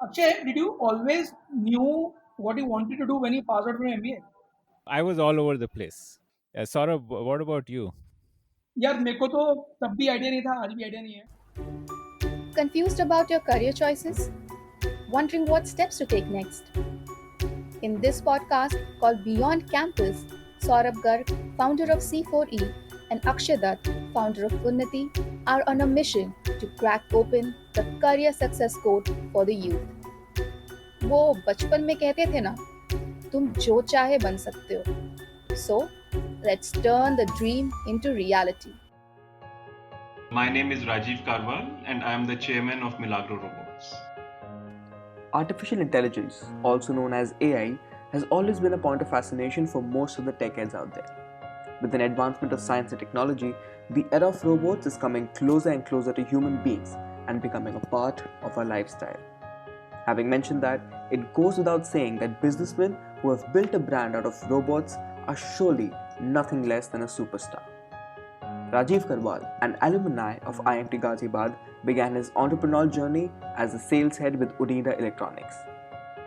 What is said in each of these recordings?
Akshay, did you always knew what you wanted to do when you passed out from MBA? I was all over the place. Saurabh, what about you? यार मेरे को तो तब भी idea नहीं था, आज भी आइडिया नहीं है. Confused about your career choices? Wondering what steps to take next? In this podcast called Beyond Campus, Saurabh Garg, founder of C4E, and Akshay Dutt, founder of Unnati, are on a mission to crack open the career success code for the youth. वो बचपन में कहते थे ना, तुम जो चाहे बन सकते हो. So, let's turn the dream into reality. My name is Rajeev Karwal and I am the chairman of Milagrow Robots. Artificial intelligence, also known as AI, has always been a point of fascination for most of the tech heads out there. With an advancement of science and technology, the era of robots is coming closer and closer to human beings and becoming a part of our lifestyle. Having mentioned that, it goes without saying that businessmen who have built a brand out of robots are surely nothing less than a superstar. Rajeev Karwal, an alumni of IMT Ghaziabad, began his entrepreneurial journey as a sales head with Onida Electronics.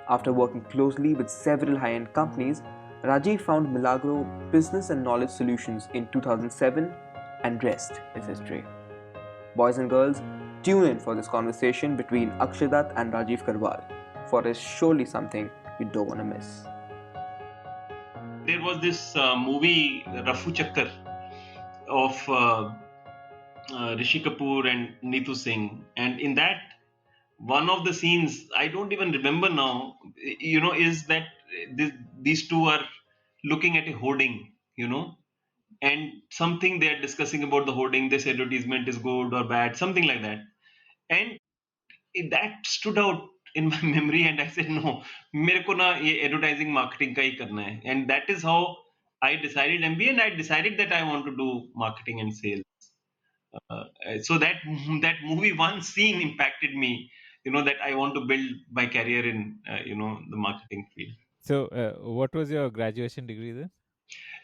After working closely with several high-end companies, Rajeev found Milagrow Business and Knowledge Solutions in 2007, and rest is history. Boys and girls, tune in for this conversation between Akshay Dutt and Rajeev Karwal, for it is surely something you don't want to miss. There was this movie Rafu Chakkar of Rishi Kapoor and Neetu Singh, and in that one of the scenes I don't even remember now, is that these two are looking at a hoarding, and something they are discussing about the hoarding. This advertisement is good or bad, something like that, and that stood out in my memory, and I said no, मेरे को ना ये advertising marketing का ही करना है, and that is how I decided MBA, and I decided that I want to do marketing and sales. So that movie, one scene impacted me, that I want to build my career in the marketing field. So, what was your graduation degree then?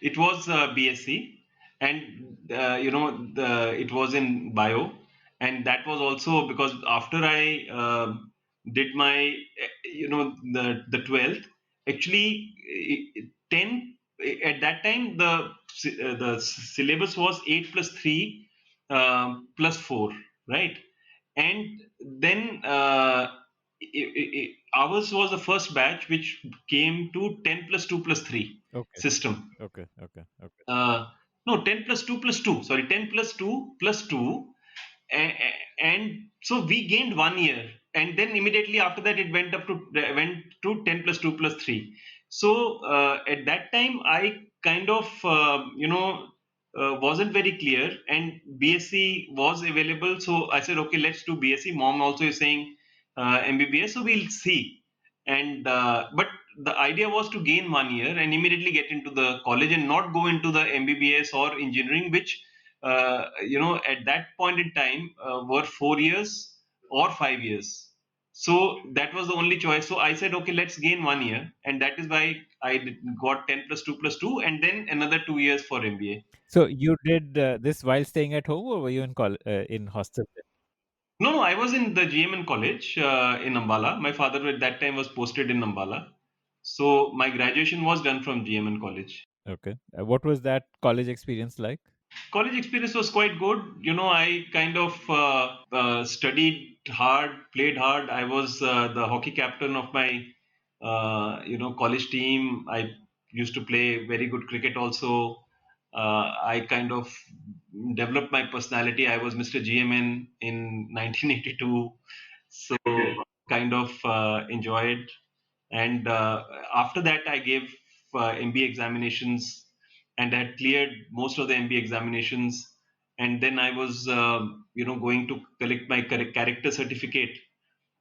It was BSc, and it was in bio, and that was also because after I did my the 12th, actually 10 at that time the syllabus was 8 plus 3 plus 4, right? And then ours was the first batch which came to 10 plus 2 plus 3 Okay, system. okay. No, 10 plus 2 plus 2. Sorry, 10 plus 2 plus 2. And so we gained 1 year. And then immediately after that, it went to 10 plus 2 plus 3. So at that time, I kind of, wasn't very clear. And BSc was available. So I said, okay, let's do BSc. Mom also is saying MBBS. So we'll see. And but the idea was to gain 1 year and immediately get into the college and not go into the MBBS or engineering, which at that point in time were 4 years or 5 years. So that was the only choice. So I said, okay, let's gain 1 year, and that is why got 10 plus 2 plus 2, and then another 2 years for MBA. So you did this while staying at home, or were you in hostel? No, no, I was in the GMN college in Ambala. My father at that time was posted in Ambala. So my graduation was done from GMN college. Okay. What was that college experience like? College experience was quite good. I kind of studied hard, played hard. I was the hockey captain of my college team. I used to play very good cricket also. I kind of developed my personality. I was Mr. GMN in 1982, so kind of enjoyed. And after that, I gave MBA examinations, and I had cleared most of the MBA examinations. And then I was, going to collect my character certificate,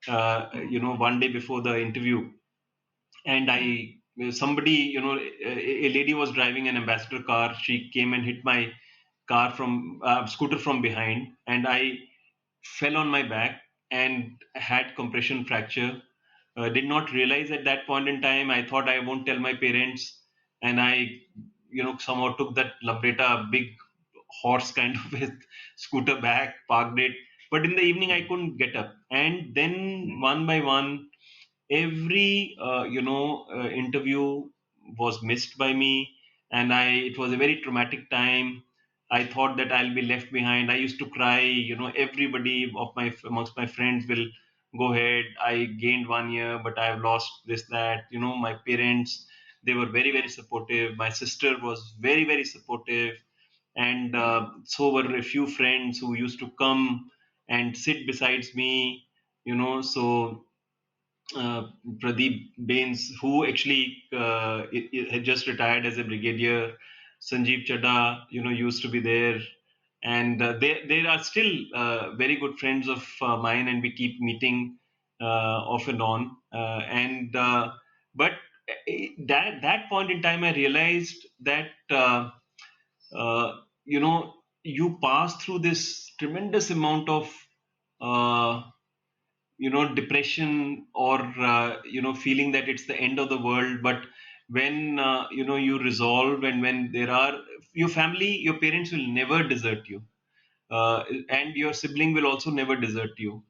one day before the interview. And somebody, a lady was driving an ambassador car. She came and hit my car from scooter from behind, and I fell on my back and had compression fracture. Did not realize at that point in time. I thought I won't tell my parents, and I, somehow took that Labreta big horse kind of a scooter back, parked it. But in the evening, I couldn't get up, and then one by one, every interview was missed by me, and I it was a very traumatic time. I thought that I'll be left behind. I used to cry. Everybody of my amongst my friends will go ahead. I gained 1 year, but I have lost this, that. My parents, they were very, very supportive. My sister was very, very supportive, and so were a few friends who used to come and sit besides me. So Pradeep Bains, who actually had just retired as a brigadier. Sanjeev Chadha, used to be there, and they are still very good friends of mine, and we keep meeting off and on. And but that point in time, I realized that you pass through this tremendous amount of uh, depression, or feeling that it's the end of the world. But when you resolve, and when there are your family, your parents will never desert you, and your sibling will also never desert you.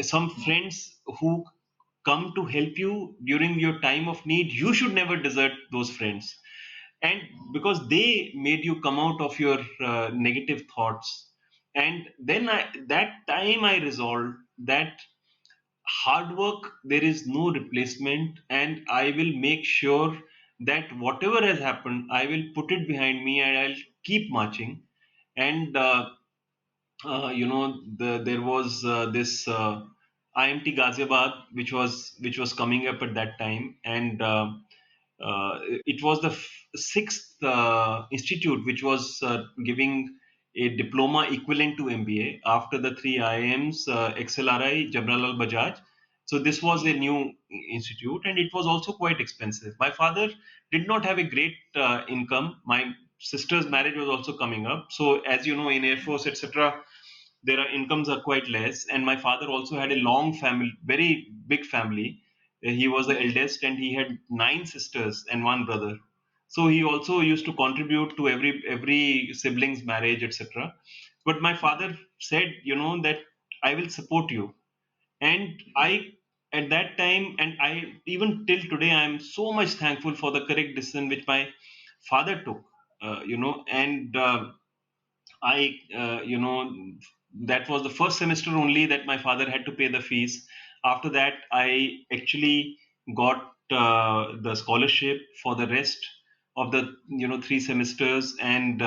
Some friends who come to help you during your time of need, you should never desert those friends, and because they made you come out of your negative thoughts. And then that time I resolved that hard work, there is no replacement, and I will make sure that whatever has happened, I will put it behind me, and I'll keep marching. And there was this IMT Ghaziabad, which was coming up at that time, and it was the sixth institute which was giving a diploma equivalent to MBA after the three IIMs, XLRI, Jabralal Bajaj. So this was a new institute, and it was also quite expensive. My father did not have a great income. My sister's marriage was also coming up. So as you know, in Air Force, etc., their incomes are quite less. And my father also had a long family, very big family. He was the eldest, and he had nine sisters and one brother. So he also used to contribute to every sibling's marriage, etc. But my father said, that I will support you. And I, at that time, and I even till today, I am so much thankful for the correct decision which my father took. And I, that was the first semester only that my father had to pay the fees. After that, I actually got the scholarship for the rest of the 3 semesters, and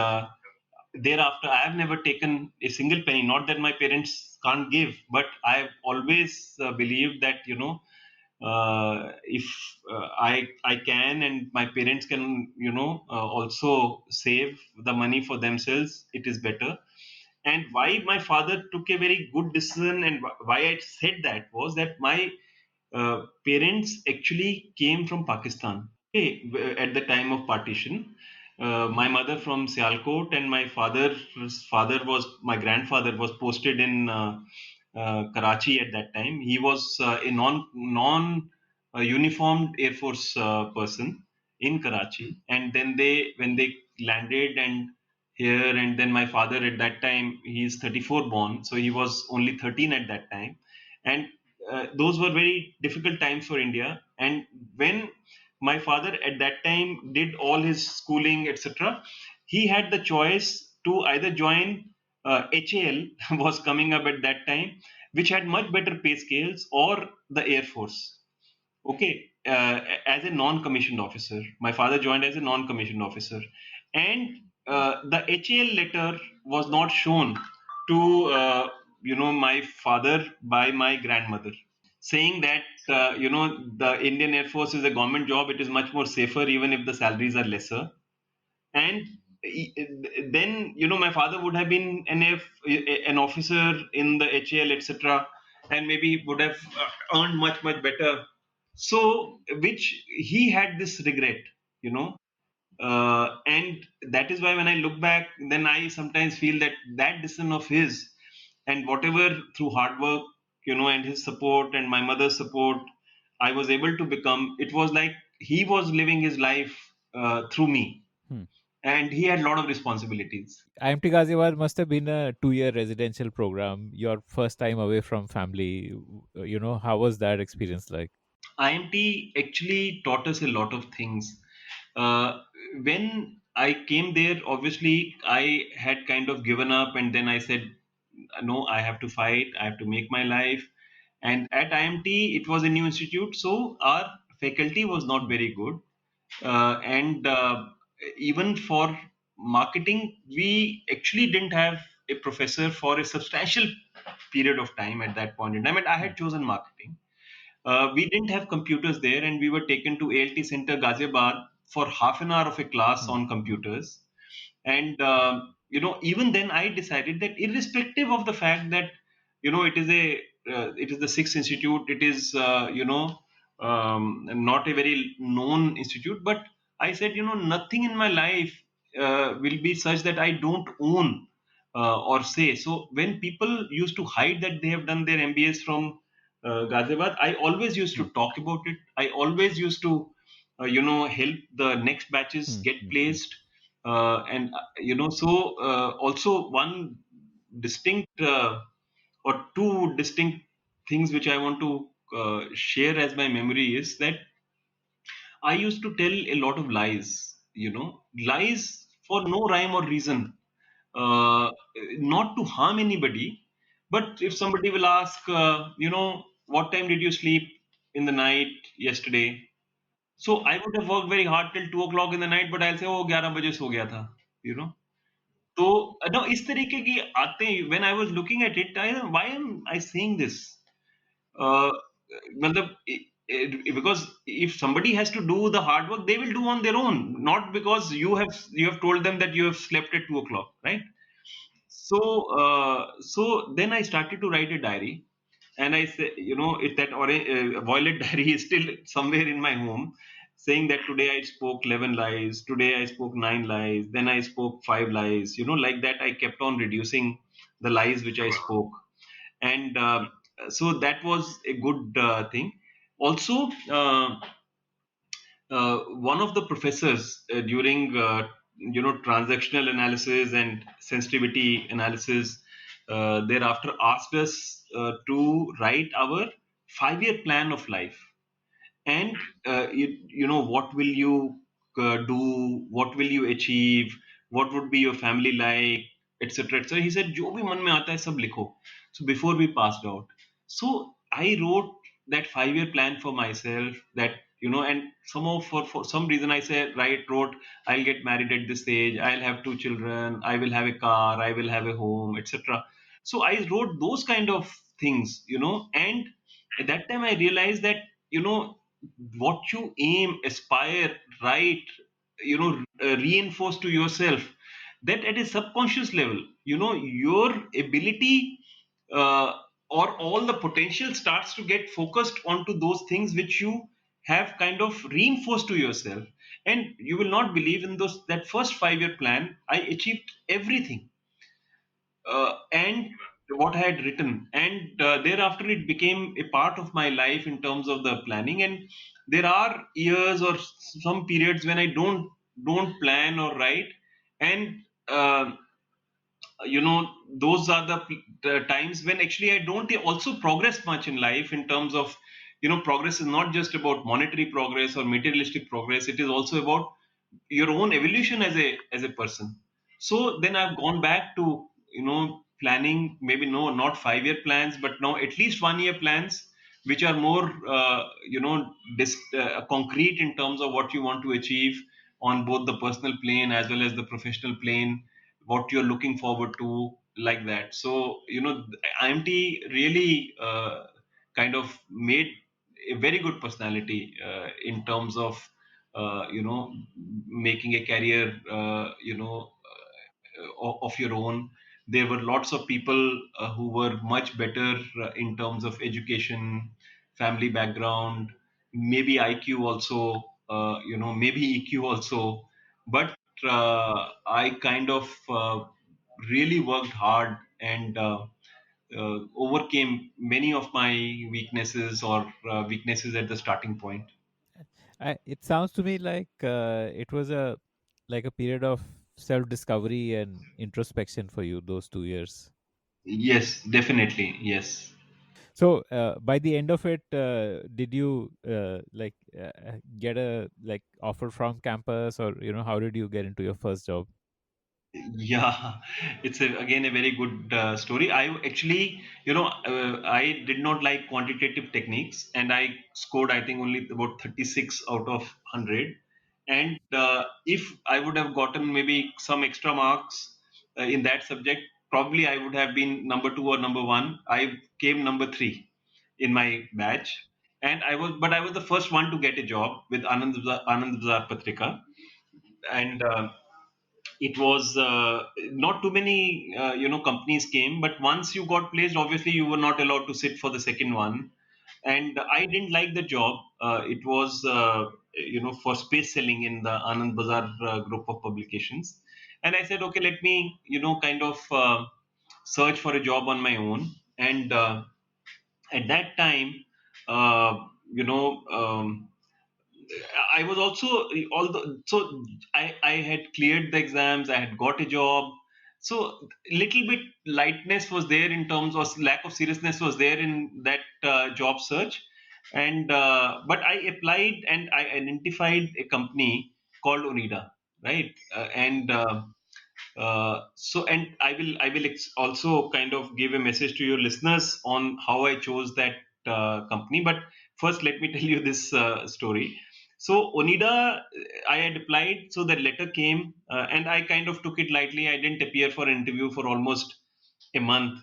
thereafter I have never taken a single penny. Not that my parents can't give, but I've always believed that if I can, and my parents can, also save the money for themselves, it is better. And why my father took a very good decision, and why I said that, was that my parents actually came from Pakistan, okay, at the time of partition. My mother from Sialkot, and my grandfather was posted in Karachi at that time. He was a non uniformed Air Force person in Karachi, and then when they landed and here, and then my father at that time, he is 34 born, so he was only 13 at that time. And those were very difficult times for India. And when my father at that time did all his schooling, etc., he had the choice to either join HAL was coming up at that time, which had much better pay scales, or the Air Force. Okay, as a non-commissioned officer. My father joined as a non-commissioned officer, and the HAL letter was not shown to my father by my grandmother, saying that the Indian Air Force is a government job. It is much more safer, even if the salaries are lesser. And then my father would have been an officer in the HAL, etc., and maybe would have earned much better. So which he had this regret, you know and that is why when I look back, then I sometimes feel that that decision of his, and whatever through hard work, and his support and my mother's support, I was able to become. It was like he was living his life through me, Hmm. and he had a lot of responsibilities. IMT Ghaziabad must have been a 2 year residential program. Your first time away from family. How was that experience like? IMT actually taught us a lot of things. Uh, when I came there, obviously I had kind of given up, and then I said, no, I have to fight, I have to make my life. And at IMT, it was a new institute, so our faculty was not very good. And even for marketing, we actually didn't have a professor for a substantial period of time at that point in time. And I Hmm. had chosen marketing. We didn't have computers there, and we were taken to ALT Center Ghaziabad for half an hour of a class Hmm. on computers. And even then, I decided that irrespective of the fact that it is the sixth institute, it is not a very known institute, but I said, nothing in my life will be such that I don't own or say. So when people used to hide that they have done their MBAs from Ghaziabad, I always used Hmm. to talk about it. I always used to, help the next batches Hmm. get Hmm. Hmm. placed. Also one distinct or two distinct things which I want to share as my memory is that I used to tell a lot of lies, lies for no rhyme or reason, uh, not to harm anybody. But if somebody will ask, what time did you sleep in the night yesterday? So I would have worked very hard till 2 o'clock in the night, but I'll say, oh, 11 बजे सो गया था, you know. तो ना इस तरीके की आते हैं. When I was looking at it, why am I saying this? Uh, मतलब because if somebody has to do the hard work, they will do on their own, not because you have told them that you have slept at 2 o'clock, right? So then I started to write a diary, and I say, if that violet diary is still somewhere in my home, saying that today I spoke 11 lies, today I spoke 9 lies, then I spoke 5 lies, like that. I kept on reducing the lies which I spoke, and so that was a good thing. Also, one of the professors during transactional analysis and sensitivity analysis thereafter asked us to write our 5-year plan of life. And what will you do, what will you achieve, what would be your family like, etc, etc. He said, जो भी मन में आता है सब लिखो. So before we passed out, so I wrote that 5-year plan for myself, that and somehow for some reason I said, wrote, I'll get married at this age, I'll have 2 children, I will have a car, I will have a home, etc. So I wrote those kind of things, and at that time I realized that, you know what you aim, aspire, write, reinforce to yourself, that at a subconscious level, your ability uh, or all the potential starts to get focused onto those things which you have kind of reinforced to yourself. And you will not believe, in those that first 5-year plan, I achieved everything and what I had written, and thereafter it became a part of my life in terms of the planning. And there are years or some periods when I don't plan or write, and those are the times when actually I don't also progress much in life in terms of, progress is not just about monetary progress or materialistic progress. It is also about your own evolution as a person. So then I've gone back to, planning, maybe no, not 5-year plans, but now at least 1-year plans, which are more concrete in terms of what you want to achieve on both the personal plane as well as the professional plane, what you're looking forward to, like that. So IMT really kind of made a very good personality in terms of making a career of your own. There were lots of people who were much better in terms of education, family background, maybe IQ also, maybe EQ also. But I kind of really worked hard and overcame many of my weaknesses or weaknesses at the starting point. It sounds to me like it was a period of self discovery and introspection for you those 2 years. Yes, definitely. Yes. So by the end of it, did you get a like offer from campus, or how did you get into your first job? Yeah, it's again a very good story. I actually, I did not like quantitative techniques, and I scored, I think, only about 36 out of 100. And if I would have gotten maybe some extra marks in that subject, probably I would have been number two or number one. I came number three in my batch, and I was the first one to get a job with Anand Bazar Patrika, and it was not too many companies came, but once you got placed, obviously you were not allowed to sit for the second one. And I didn't like the job. It was for space selling in the Anand Bazar group of publications. And I said, okay, let me kind of search for a job on my own. And at that time, uh, you know um, I was also, although so I had cleared the exams, I had got a job. So little bit lightness was there in terms of lack of seriousness was there in that job search, and but I applied and I identified a company called Onida, right? And so, and I will also kind of give a message to your listeners on how I chose that company. But first, let me tell you this story. So Onida, I had applied, so the letter came, and I kind of took it lightly. I didn't appear for an interview for almost a month,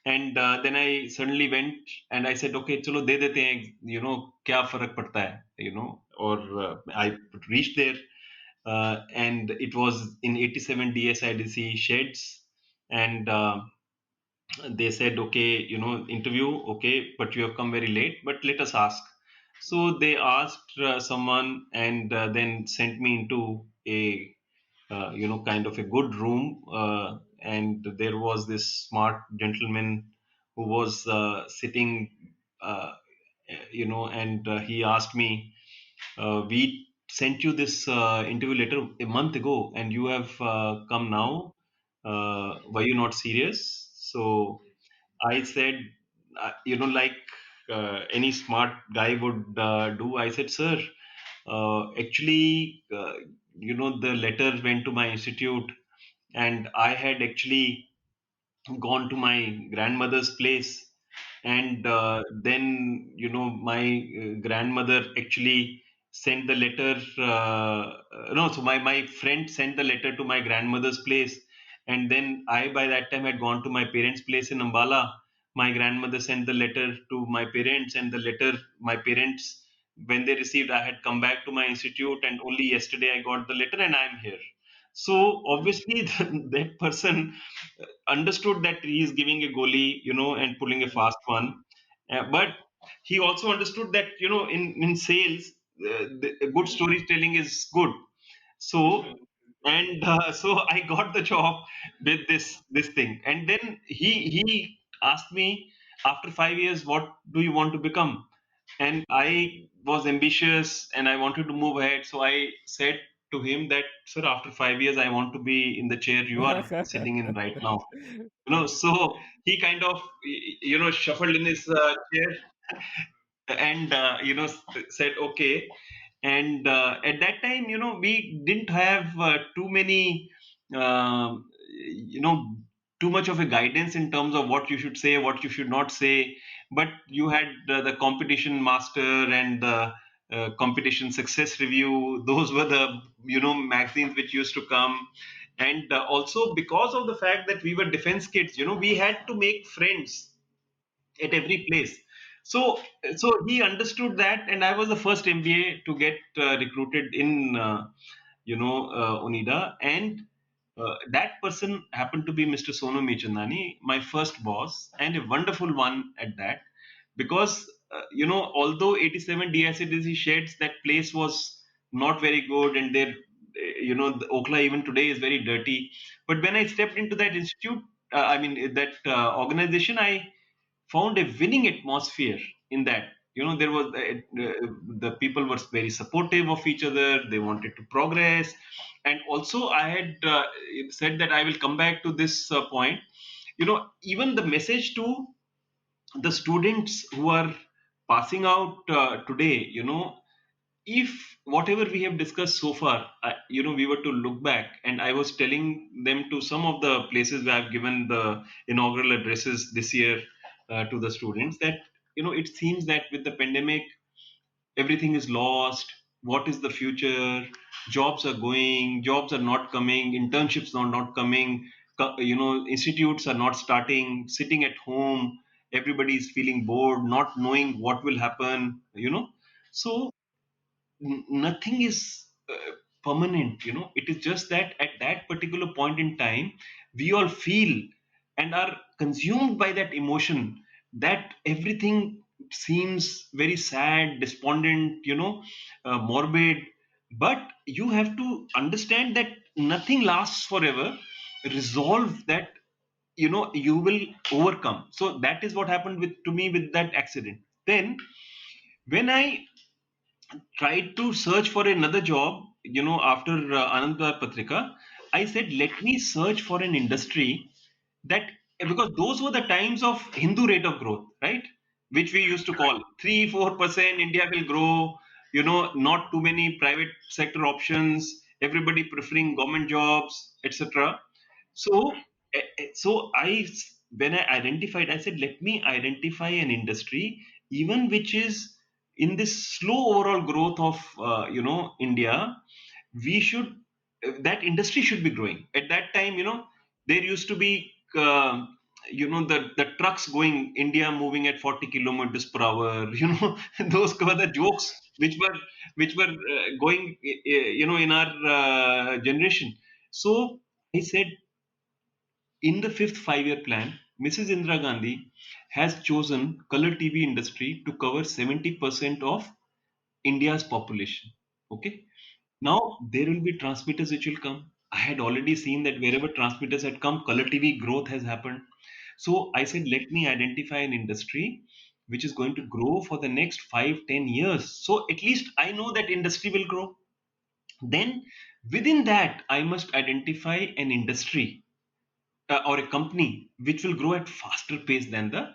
and then I suddenly went and I said, okay, चलो दे देते हैं, क्या फर्क पड़ता है, or I reached there, and it was in 87 DSIDC sheds, and they said, okay, interview, okay, but you have come very late, but let us ask. So they asked someone, and then sent me into a kind of a good room, and there was this smart gentleman who was sitting, and he asked me, we sent you this interview letter a month ago, and you have come now. Were you not serious? So I said, like any smart guy would do. I said, sir, actually, the letter went to my institute, and I had actually gone to my grandmother's place, and then my grandmother actually sent the letter, no, so my friend sent the letter to my grandmother's place, and then I by that time had gone to my parents place in Ambala. My grandmother sent the letter to my parents, and the letter my parents, when they received, I had come back to my institute, and only yesterday I got the letter and I am here. So obviously that person understood that he is giving a goalie, and pulling a fast one. But he also understood that, in sales, the good storytelling is good. So, and so I got the job with this thing. And then he asked me, after 5 years, what do you want to become? And I was ambitious and I wanted to move ahead. So I said to him that, sir, after 5 years, I want to be in the chair you are sitting in right now. So he kind of, shuffled in his chair, and said okay. And at that time, we didn't have too many, you know too much of a guidance in terms of what you should say, what you should not say. But you had the competition master and the competition success review. Those were the magazines which used to come. And also, because of the fact that we were defense kids, we had to make friends at every place. So, he understood that, and I was the first MBA to get recruited in, Onida, and that person happened to be Mr. Sonu Mechandani, my first boss, and a wonderful one at that, because although 87 DICDC sheds, that place was not very good, and there, the Okla even today is very dirty. But when I stepped into that institute, I mean that organization, I found a winning atmosphere in that. There was the people were very supportive of each other. They wanted to progress. And also I had said that I will come back to this point. Even the message to the students who are passing out today, if whatever we have discussed so far, we were to look back, and I was telling them to some of the places where I've given the inaugural addresses this year to the students, that it seems that with the pandemic everything is lost. What is the future? Jobs are not coming, internships are not coming, institutes are not starting, sitting at home, everybody is feeling bored, not knowing what will happen, so nothing is permanent. It is just that at that particular point in time we all feel and are consumed by that emotion, that everything seems very sad, despondent, morbid. But you have to understand that nothing lasts forever. Resolve that, you will overcome. So that is what happened with to me with that accident. Then when I tried to search for another job, after Ananda Patrika, I said, let me search for an industry that, because those were the times of Hindu rate of growth, right? Which we used to call 3-4% India will grow, not too many private sector options, everybody preferring government jobs, etc. So, when I identified, I said, let me identify an industry, even which is in this slow overall growth of, India. We should That industry should be growing. At that time, there used to be, the trucks going India moving at 40 kilometers per hour. Those were the jokes which were going, in our generation. So I said, in the fifth five-year plan, Mrs. Indira Gandhi has chosen color TV industry to cover 70% of India's population. Okay. Now there will be transmitters which will come. I had already seen that wherever transmitters had come, color TV growth has happened. So I said, let me identify an industry which is going to grow for the next 5-10 years. So at least I know that industry will grow. Then within that, I must identify an industry or a company which will grow at faster pace than the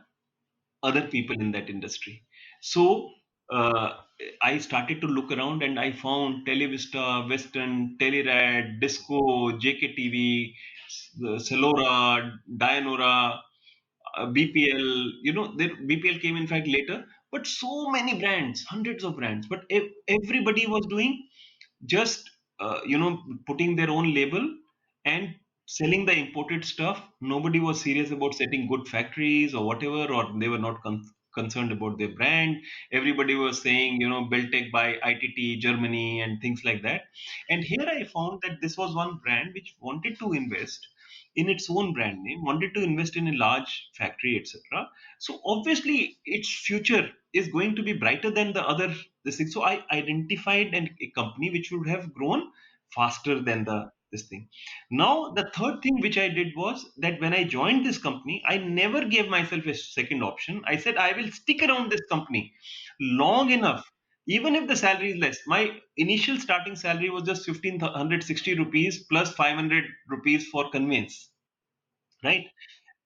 other people in that industry. So uh, I started to look around and I found Televista, Western, Telerad, Disco, JKTV, Celora, Dianora, BPL. BPL came in fact later, but so many brands, hundreds of brands. But everybody was doing just putting their own label and selling the imported stuff. Nobody was serious about setting good factories or whatever, or they were not concerned about their brand. Everybody was saying, Beltec by ITT Germany and things like that. And here I found that this was one brand which wanted to invest in its own brand name, wanted to invest in a large factory, etc. So obviously its future is going to be brighter than the other this thing. So I identified a company which would have grown faster than the this thing. Now the third thing which I did was that when I joined this company, I never gave myself a second option. I said I will stick around this company long enough, even if the salary is less. My initial starting salary was just 1560 rupees plus 500 rupees for conveyance, right?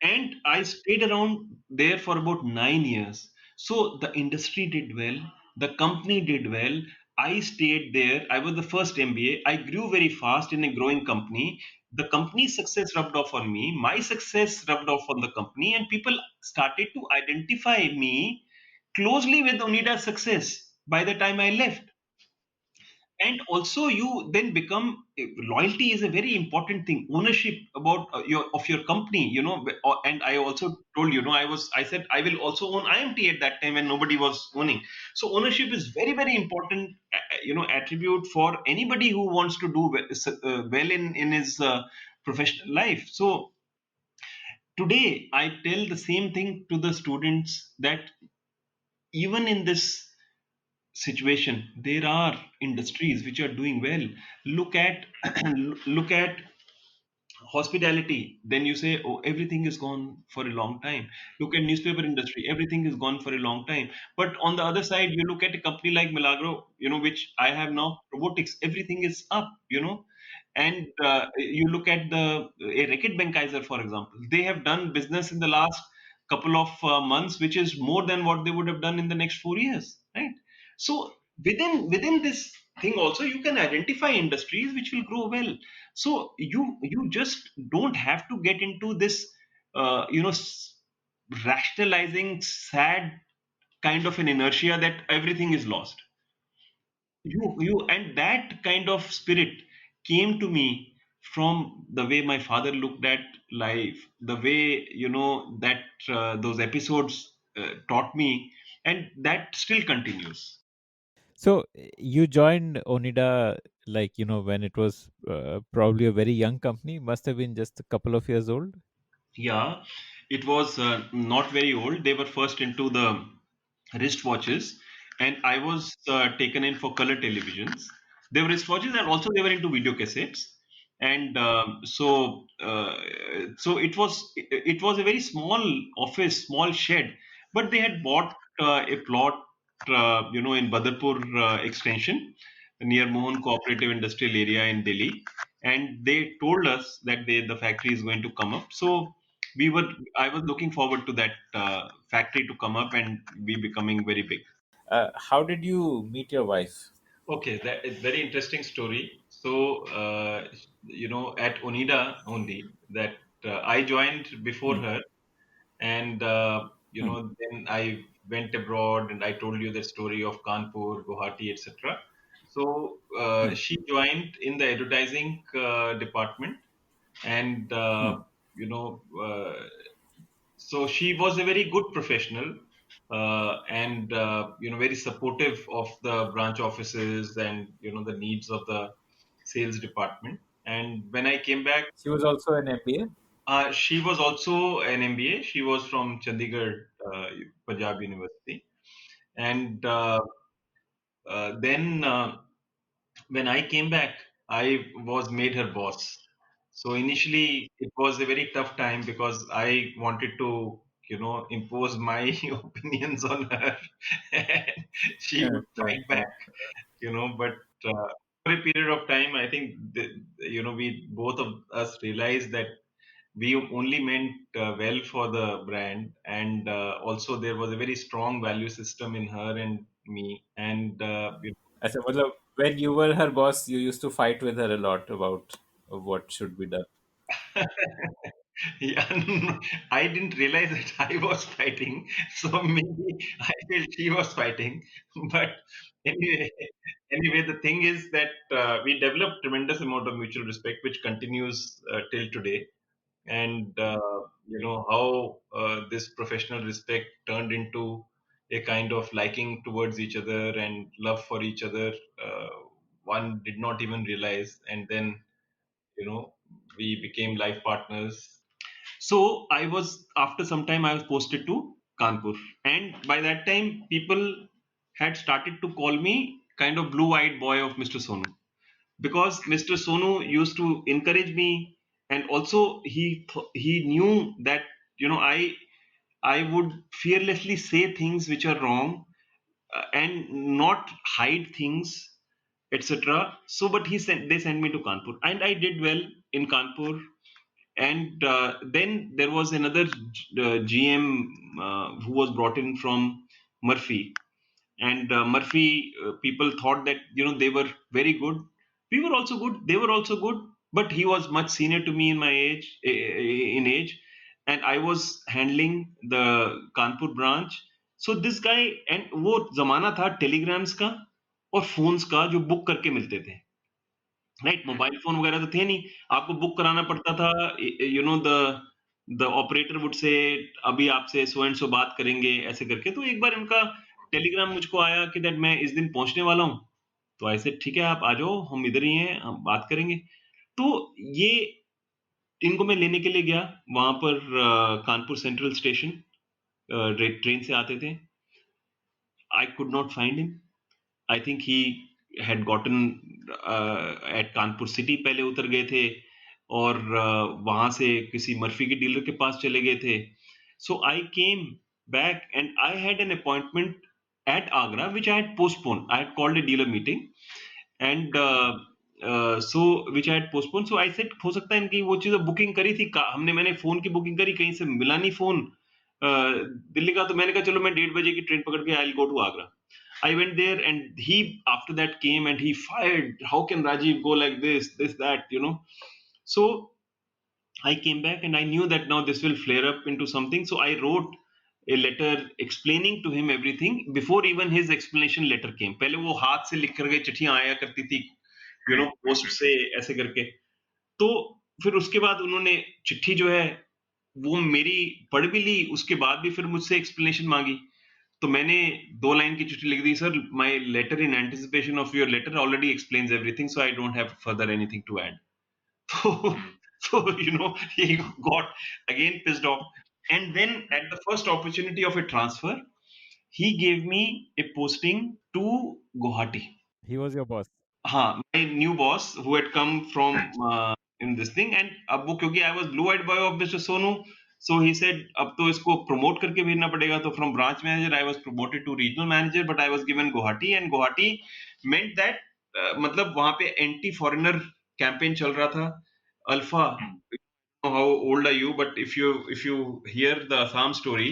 And I stayed around there for about 9 years. So the industry did well, the company did well. I stayed there. I was the first MBA. I grew very fast in a growing company. The company's success rubbed off on me. My success rubbed off on the company, and people started to identify me closely with Onida's success by the time I left. And also you then become, loyalty is a very important thing, ownership about your company, and I also told, I said I will also own IMT at that time when nobody was owning. So ownership is very very important, attribute for anybody who wants to do well in his professional life. So today I tell the same thing to the students, that even in this situation there are industries which are doing well. Look at look at hospitality. Then you say, oh, everything is gone for a long time. Look at newspaper industry, everything is gone for a long time. But on the other side, you look at a company like Milagro, which I have now, robotics, everything is up, and you look at the a Reckitt Benckiser, for example. They have done business in the last couple of months, which is more than what they would have done in the next 4 years, right? So within this thing also, you can identify industries which will grow well. So you just don't have to get into this rationalizing sad kind of an inertia that everything is lost. You and that kind of spirit came to me from the way my father looked at life, the way that those episodes taught me, and that still continues. So you joined Onida, like, when it was probably a very young company, must have been just a couple of years old. Yeah, it was not very old. They were first into the wristwatches, and I was taken in for color televisions. They were wristwatches, and also they were into video cassettes. And so it was a very small office, small shed, but they had bought a plot, in Badarpur extension near Mohun Cooperative Industrial Area in Delhi, and they told us that the factory is going to come up. So I was looking forward to that factory to come up and be becoming very big. How did you meet your wife? Okay, that is very interesting story. So, at Onida only, that I joined before Hmm. her, and Hmm. then I went abroad, and I told you the story of Kanpur, Guwahati, etc. So Hmm. she joined in the advertising department, and Hmm. so she was a very good professional, and very supportive of the branch offices and the needs of the sales department. And when I came back, She was also an MBA. she was also an MBA. She was from Chandigarh, Punjab University, and then when I came back, I was made her boss. So initially, it was a very tough time because I wanted to, impose my opinions on her, and she would fight back, But for a period of time, I think we both of us realized that we only meant well for the brand, and also there was a very strong value system in her and me, and As a, matlab, when you were her boss, you used to fight with her a lot about what should be done. Yeah, I didn't realize that I was fighting, so maybe I felt she was fighting. But anyway, the thing is that we developed tremendous amount of mutual respect, which continues till today. And how this professional respect turned into a kind of liking towards each other and love for each other. Uh, One did not even realize, and then you know we became life partners. So I was, after some time, I was posted to Kanpur, and by that time, people had started to call me kind of blue-eyed boy of Mr. Sonu, because Mr. Sonu used to encourage me, and also he knew that I would fearlessly say things which are wrong, and not hide things, etc. So, but they sent me to Kanpur, and I did well in Kanpur. And then there was another GM who was brought in from Murphy, and Murphy people thought that they were very good. We were also good. They were also good, but he was much senior to me in my age, in age, and I was handling the Kanpur branch. So this guy, and वो जमाना था telegrams का और phones का जो book करके मिलते थे, राइट? मोबाइल फोन वगैरह तो थे नहीं, आपको बुक कराना पड़ता था। द ऑपरेटर वुड से अभी आपसे सो एंड सो बात करेंगे, ऐसे करके। तो एक बार इनका टेलीग्राम मुझको आया कि दैट मैं इस दिन पहुंचने वाला हूँ। तो ऐसे ठीक है, आप आ जाओ, हम इधर ही हैं, हम बात करेंगे। तो ये इनको मैं लेने के लिए गया वहां पर, कानपुर सेंट्रल स्टेशन, ट्रेन से आते थे। I could not find him. I think he had gotten at Kanpur city, पहले उतर गए थे, और वहां से किसी मर्फी के डीलर के पास चले गए थे। So I came back and I had an appointment at Agra which I had postpone. I had called a dealer meeting, and so which I had postpone. So I said हो सकता है इनकी वो चीज़ बुकिंग करी थी, हमने मैंने फोन की बुकिंग करी, कहीं से मिला नहीं फोन। दिल्ली का, तो मैंने कहा चलो मैं 1:30 की ट्रेन पकड़ के I go to Agra. I went there and he after that came and he fired. How can Rajiv go like this, that. So I came back and I knew that now this will flare up into something. So I wrote a letter explaining to him everything before even his explanation letter came. पहले वो हाथ से लिख करके चिट्ठियां आया करती थी, पोस्ट से ऐसे करके. तो फिर उसके बाद उन्होंने चिट्ठी जो है वो मेरी पढ़ भी ली, उसके बाद भी फिर मुझसे एक्सप्लेनेशन मांगी. तो मैंने 2 लाइन की चिट्ठी लिख दी, sir my letter in anticipation of your letter already explains everything, so I don't have further anything to add. So, he got again pissed off. And then at the first opportunity of a transfer, he gave me a posting to Guwahati. He was your boss. My new boss who had come from in this thing, and अब वो क्योंकि I was blue-eyed boy of Mr. Sonu, so he said अब तो इसको promote करके भेजना पड़ेगा. तो from branch manager I was promoted to regional manager, but I was given Guwahati, and Guwahati meant that मतलब वहाँ पे anti foreigner campaign चल रहा था. Alpha, know how old are you, but if you hear the Assam story,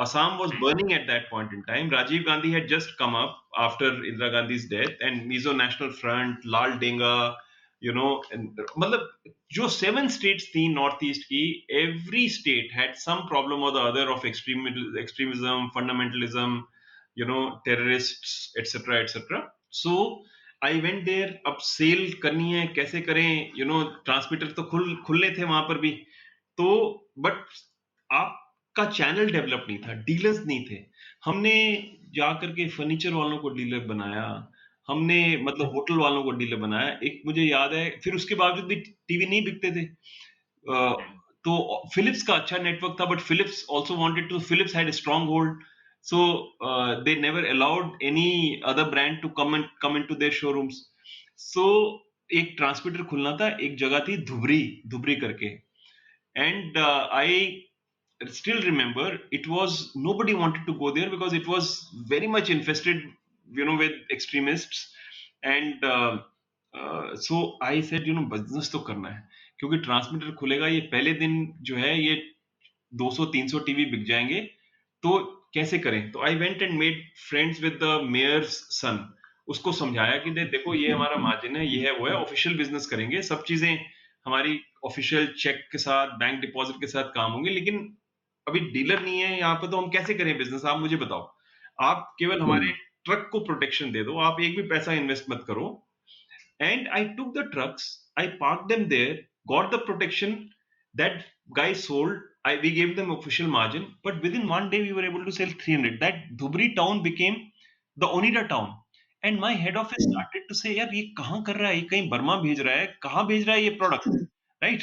Assam was burning at that point in time. Rajiv Gandhi had just come up after Indira Gandhi's death, and Mizo National Front, Lal Denga, and मतलब जो 7 states थी northeast की, every state had some problem or the other of extremism, fundamentalism, terrorists, etc., etc. So I went there. अब sale करनी है, कैसे करें, transmitter तो खुलने थे वहां पर भी. तो बट आपका चैनल डेवलप नहीं था, डीलर्स नहीं थे. हमने जाकर के फर्नीचर वालों को डीलर बनाया, हमने मतलब होटल वालों को डीलर बनाया. एक मुझे याद है, फिर उसके बावजूद भी टीवी नहीं बिकते थे. तो फिलिप्स का अच्छा नेटवर्क था, but Philips also wanted to, Philips had a strong hold. So they never allowed any other brand to come into their showrooms. So एक ट्रांसमीटर खुलना था, एक जगह थी धुबरी, धुबरी करके. And I still remember it was, nobody wanted to go there because it was very much infested, with extremists. And so I said, business तो करना है, क्योंकि ट्रांसमीटर खुलेगा, ये पहले दिन जो है ये 200-300 टीवी बिक जाएंगे, तो कैसे करें. तो I went and made friends with the mayor's son. उसको समझाया कि देखो ये हमारा मार्जिन है, ये है वो है, ऑफिशियल बिजनेस करेंगे, सब चीजें हमारी ऑफिशियल चेक के साथ, बैंक डिपॉजिट के साथ काम होंगे, लेकिन अभी डीलर नहीं है यहाँ पे, तो हम कैसे करें बिजनेस, आप मुझे बताओ. आप केवल हमारे ट्रक को प्रोटेक्शन दे दो, आप एक भी पैसा इन्वेस्ट मत करो. And I took the trucks, I parked them there, got the protection. That guy sold. We gave them official margin, but within one day we were able to sell 300. That Dhubri town became the Onida town. And my head office started to say, यार ये कहाँ कर रहा है, ये कहीं Burma भेज रहा है, कहाँ भेज रहा है ये प्रोडक्ट, राइट.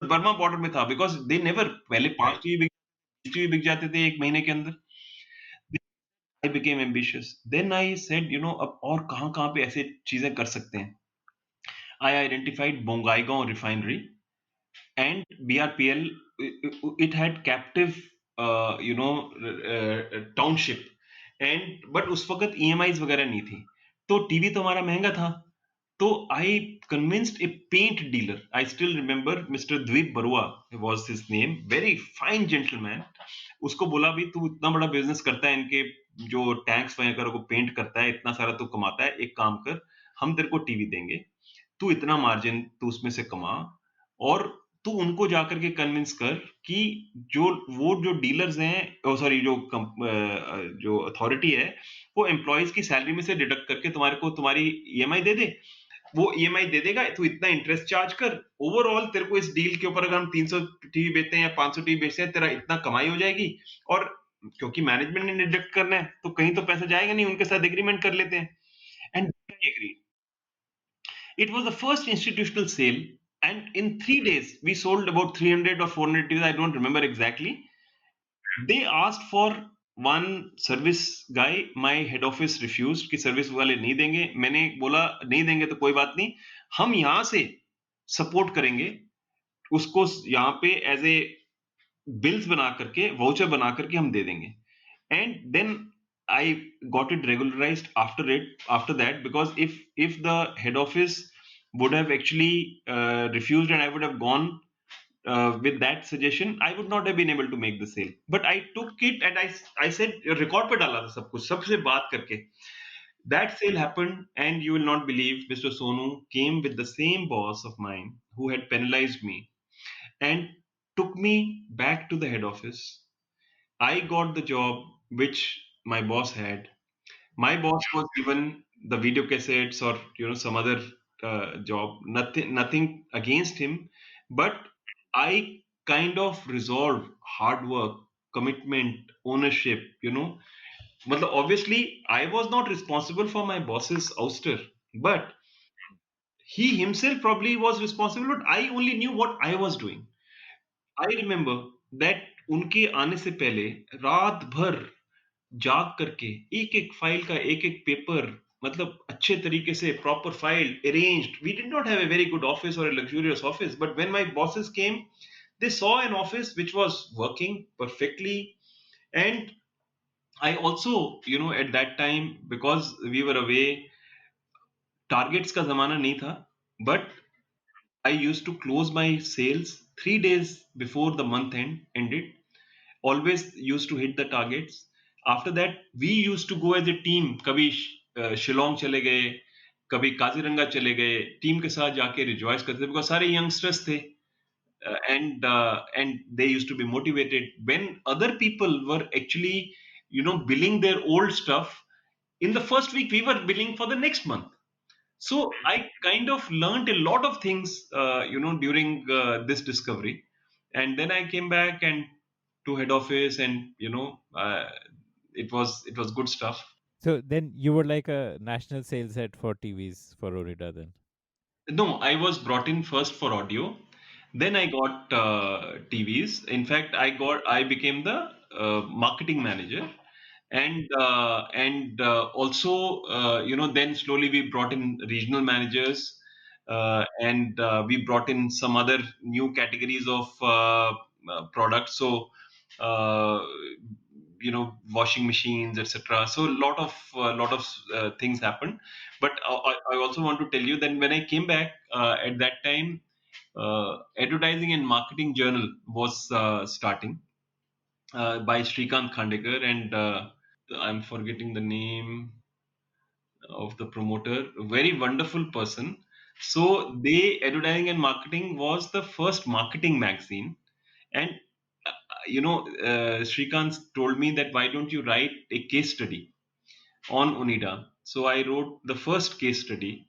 बर्मा बॉर्डर में था, बिकॉज दे नेवर, पहले 5 टीवी बिक जाते थे एक महीने के अंदर. I became ambitious. Then I said, अब और कहाँ कहाँ पे ऐसे चीजें कर सकते हैं. I identified Bongaigaon refinery and BRPL. It had captive, township. And but उस वक्त EMIs वगैरह नहीं थी, तो टीवी तो हमारा महंगा था. तो I convinced a paint dealer. I still remember Mr. Dweep Barua was his name. Very fine gentleman. उसको बोला भी तू इतना बड़ा बिजनेस करता है, इनके जो टैंक्स वगैरह को पेंट करता है, इतना सारा तू कमाता है, एक काम कर, हम तेरे को टीवी देंगे, तू इतना मार्जिन तू उसमें से कमा, और तू उनको जाकर के कन्विंस कर कि जो डीलर्स हैं, सॉरी जो अथॉरिटी है, वो एम्प्लॉयज की सैलरी में से डिडक्ट करके तुम्हारे को तुम्हारी ईएमआई दे दे. वो ईएमआई दे देगा, तू इतना इंटरेस्ट चार्ज कर, ओवरऑल तेरे को इस डील के ऊपर अगर हम 300 टीवी बेचते हैं या 500 टीवी बेचते हैं, तेरा इतना कमाई हो जाएगी. और क्योंकि मैनेजमेंट ने डिडक्ट करना है, तो कहीं तो पैसा जाएगा नहीं, उनके साथ एग्रीमेंट कर लेते हैं. And agree. It was the first institutional sale, and in 3 days we sold about 300 or 400 TVs. I don't remember exactly. They asked for one service guy. My head office refused कि service वाले नहीं देंगे. मैंने बोला नहीं देंगे तो कोई बात नहीं, हम यहाँ से सपोर्ट करेंगे उसको, यहाँ पे एज ए बिल्स बना करके, वाउचर बना करके हम दे देंगे. And then I got it regularized after that, because if the head office would have actually refused and I would have gone with that suggestion, I would not have been able to make the sale. But I took it and I said, record पे डाला था सब कुछ, सबसे बात करके. That sale happened, and you will not believe Mr. Sonu came with the same boss of mine who had penalized me and took me back to the head office. I got the job which my boss had. My boss was given the video cassettes or some other job. Nothing against him, but I kind of resolved hard work, commitment, ownership. मतलब obviously I was not responsible for my boss's ouster, but he himself probably was responsible. But I only knew what I was doing. I remember that उनके आने से पहले रात भर जाग करके एक एक फाइल का एक एक पेपर, मतलब अच्छे तरीके से proper file arranged. We did not have a very good office or a luxurious office, but when my bosses came, they saw an office which was working perfectly. And I also, at that time, because we were away, targets का जमाना नहीं था, but I used to close my sales 3 days before the month ended. Always used to hit the targets. After that, we used to go as a team. कभी शिलोंग चले गए, कभी काजीरंगा चले गए, टीम के साथ जाके रिजॉइस करते थे, because सारे यंगस्टर्स थे. And they used to be motivated when other people were actually billing their old stuff. In the first week we were billing for the next month. So I kind of learned a lot of things during this discovery. And then I came back and to head office, and it was good stuff. So then you were like a national sales head for TVs for Onida then. No, I was brought in first for audio. Then I got TVs. In fact, I became the marketing manager, and also then slowly we brought in regional managers, and we brought in some other new categories of products. So uh, washing machines, etc. So a lot of things happened. But I also want to tell you that when I came back at that time, advertising and marketing journal was starting by Shrikant Khandekar, and I'm forgetting the name of the promoter. A very wonderful person. So they advertising and marketing was the first marketing magazine, and Shrikant told me that why don't you write a case study on Onida. So I wrote the first case study,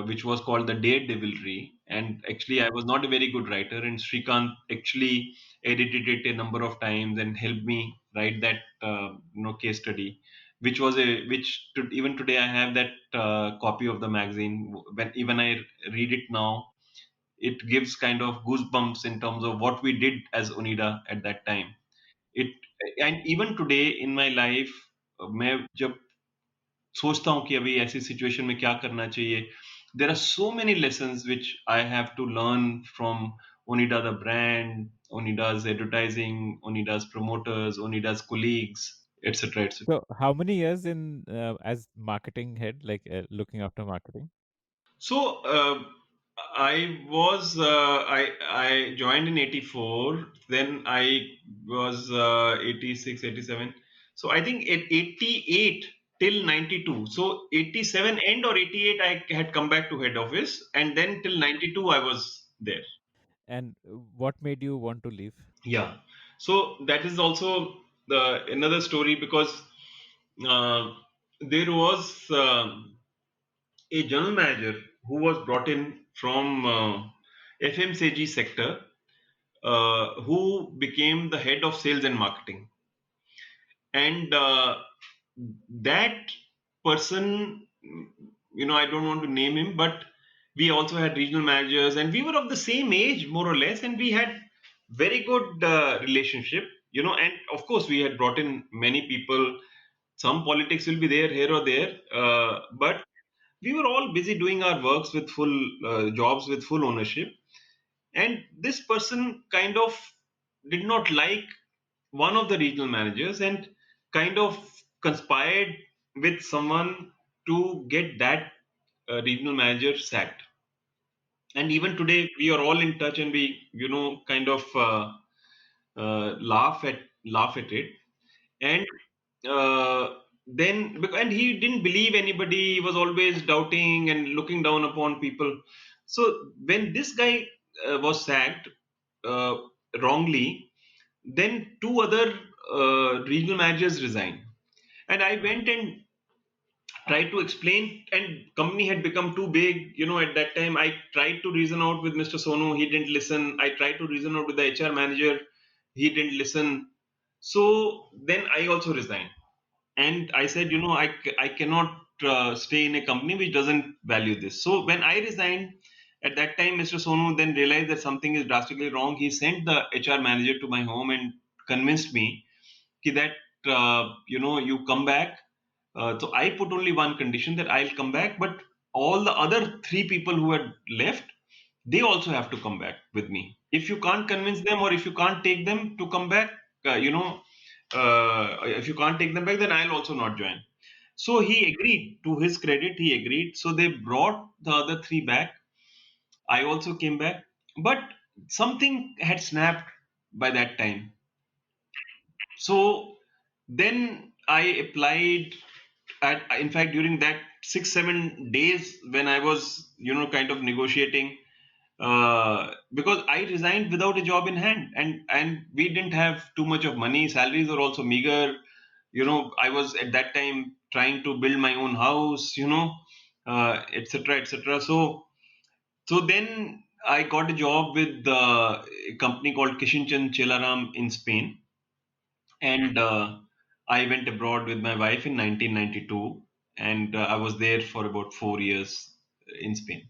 which was called the Daredevilry. And actually, I was not a very good writer, and Srikant actually edited it a number of times and helped me write that case study, which even today I have that copy of the magazine. When even I read it now, it gives kind of goosebumps in terms of what we did as Onida at that time. It and even today in my life, मैं जब सोचता हूँ कि अभी ऐसी situation में क्या करना चाहिए, there are so many lessons which I have to learn from Onida the brand, Onida's advertising, Onida's promoters, Onida's colleagues, etc., etc. So how many years in as marketing head, like looking after marketing? So I joined in 84. Then I was 86, 87. So I think at 88 till 92. So 87 end or 88 I had come back to head office, and then till 92 I was there. And what made you want to leave? Yeah. So that is also the another story, because uh, there was a general manager who was brought in from FMCG sector, who became the head of sales and marketing. And that person, I don't want to name him, but we also had regional managers, and we were of the same age, more or less, and we had very good relationship. And of course, we had brought in many people. Some politics will be there here or there, but we were all busy doing our works with full jobs with full ownership. And this person kind of did not like one of the regional managers, and kind of conspired with someone to get that regional manager sacked. And even today we are all in touch, and we kind of laugh at it. And and he didn't believe anybody. He was always doubting and looking down upon people. So when this guy was sacked uh, wrongly, then two other regional managers resigned, and I went and tried to explain, and company had become too big. At that time I tried to reason out with Mr. Sonu. He didn't listen. I tried to reason out with the HR manager. He didn't listen. So then I also resigned, and I said, I cannot stay in a company which doesn't value this. So when I resigned, at that time Mr. Sonu then realized that something is drastically wrong. He sent the HR manager to my home and convinced me that you come back. So I put only one condition, that I'll come back, but all the other three people who had left, they also have to come back with me. If you can't convince them, or if you can't take them to come back, if you can't take them back, then I'll also not join. So he agreed. To his credit, he agreed. So they brought the other three back. I also came back, but something had snapped by that time. So then I applied. In fact, during that 6 7 days when I was, kind of negotiating, because I resigned without a job in hand, and we didn't have too much of money. Salaries were also meager. I was at that time trying to build my own house. Etc. etc. So then I got a job with a company called Kishinchan Chelaram in Spain, and I went abroad with my wife in 1992, and I was there for about 4 years in Spain.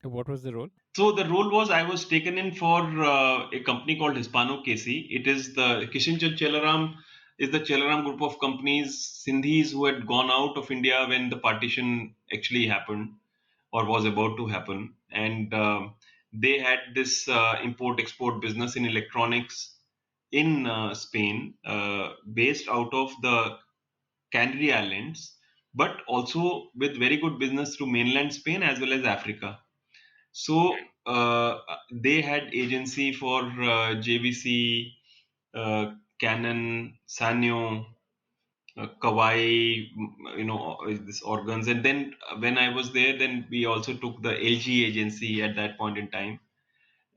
What was the role? So the role was, I was taken in for a company called Hispano KC. It is the Kishinchan Chelaram is the Chelaram group of companies, Sindhis who had gone out of India when the partition actually happened or was about to happen, and they had this import export business in electronics in Spain, based out of the Canary Islands, but also with very good business through mainland Spain as well as Africa. So they had agency for JVC, Canon, Sanyo, Kawai, this organs. And then when I was there, then we also took the LG agency at that point in time,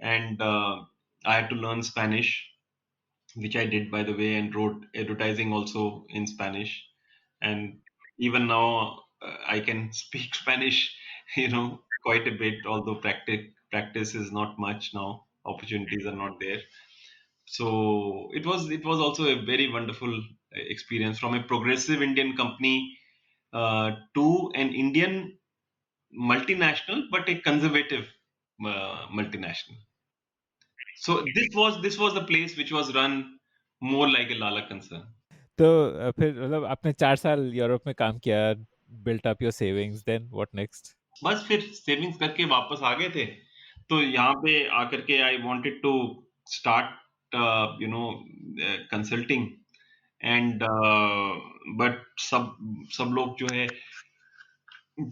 and I had to learn Spanish, which I did, by the way, and wrote advertising also in Spanish. And even now, I can speak Spanish, quite a bit, although practice is not much now. Opportunities are not there. So it was also a very wonderful experience, from a progressive Indian company to an Indian multinational, but a conservative multinational. So this was the place which was run more like a Lala concern. तो फिर मतलब आपने 4 साल Europe में काम किया, built up your savings, then what next? बस फिर सेविंग्स करके वापस आ गए थे। तो यहाँ पे आकर के I wanted to start consulting, and but सब लोग जो है,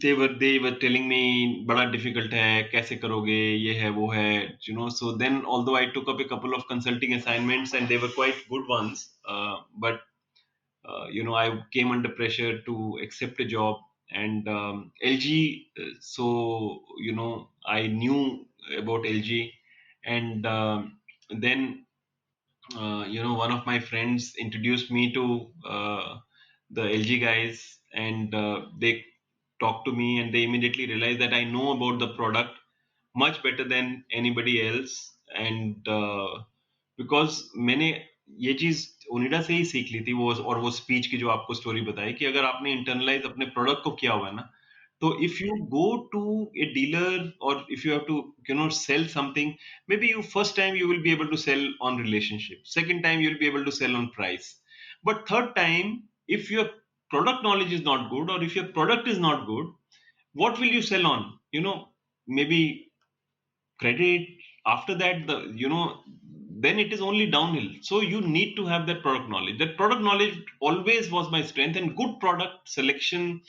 they were telling me बड़ा डिफिकल्ट है, कैसे करोगे, ये है वो है, so then although I took up a couple of consulting assignments and they were quite good ones, but I came under pressure to accept a job, and LG. So I knew about LG, and then one of my friends introduced me to the LG guys, and they talked to me, and they immediately realized that I know about the product much better than anybody else, and because मैंने ये चीज ओनिडा से ही सीख ली थी, वो और वो speech की जो आपको स्टोरी बताई, कि अगर आपने इंटरनलाइज अपने प्रोडक्ट को किया हुआ है ना, तो if you go to a dealer, और if you have to sell something, maybe you first time you will be able to sell on relationship, second time you will be able to sell on price, but third time, if your product knowledge is not good, or if your product is not good, what will you sell on? Maybe credit. After that, then it is only downhill. So you need to have that product knowledge. That product knowledge always was my strength, and good product selection,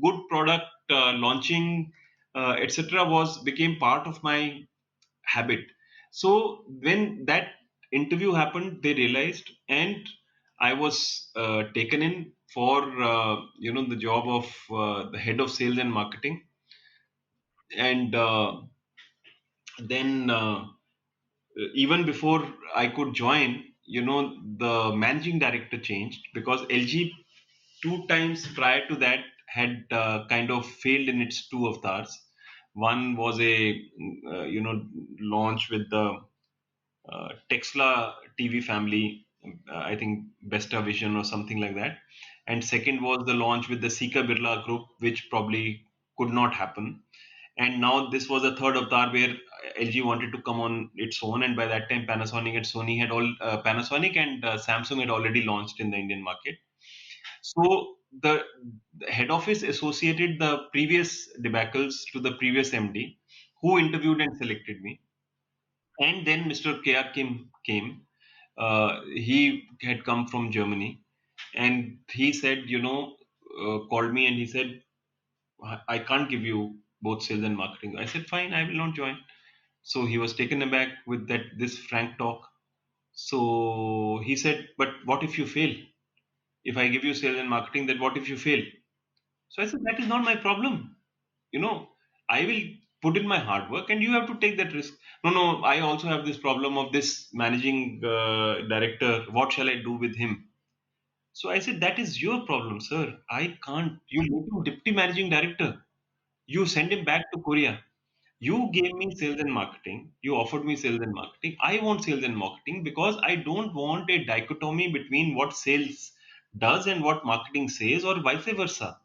good product launching, etc., was became part of my habit. So when that interview happened, they realized, and I was taken in for the job of the head of sales and marketing. And then even before I could join, the managing director changed because LG two times prior to that had kind of failed in its two avatars. One was a launch with the Tesla TV family, I think Besta Vision or something like that. And second was the launch with the Sika Birla Group, which probably could not happen. And now this was a third avatar where LG wanted to come on its own, and by that time Panasonic and Sony had all Panasonic and Samsung had already launched in the Indian market. So the head office associated the previous debacles to the previous MD, who interviewed and selected me. And then Mr. K.R. Kim came. He had come from Germany, and he said, called me and he said, I can't give you both sales and marketing. I said, fine, I will not join. So he was taken aback with that this frank talk. So he said, but what if you fail? If I give you sales and marketing, then what if you fail? So I said, that is not my problem. You know, I will put in my hard work and you have to take that risk. No, no, I also have this problem of this managing director. What shall I do with him? So I said, that is your problem, sir. I can't. You make him deputy managing director. You send him back to Korea. You gave me sales and marketing. You offered me sales and marketing. I want sales and marketing because I don't want a dichotomy between what sales does and what marketing says, or vice versa.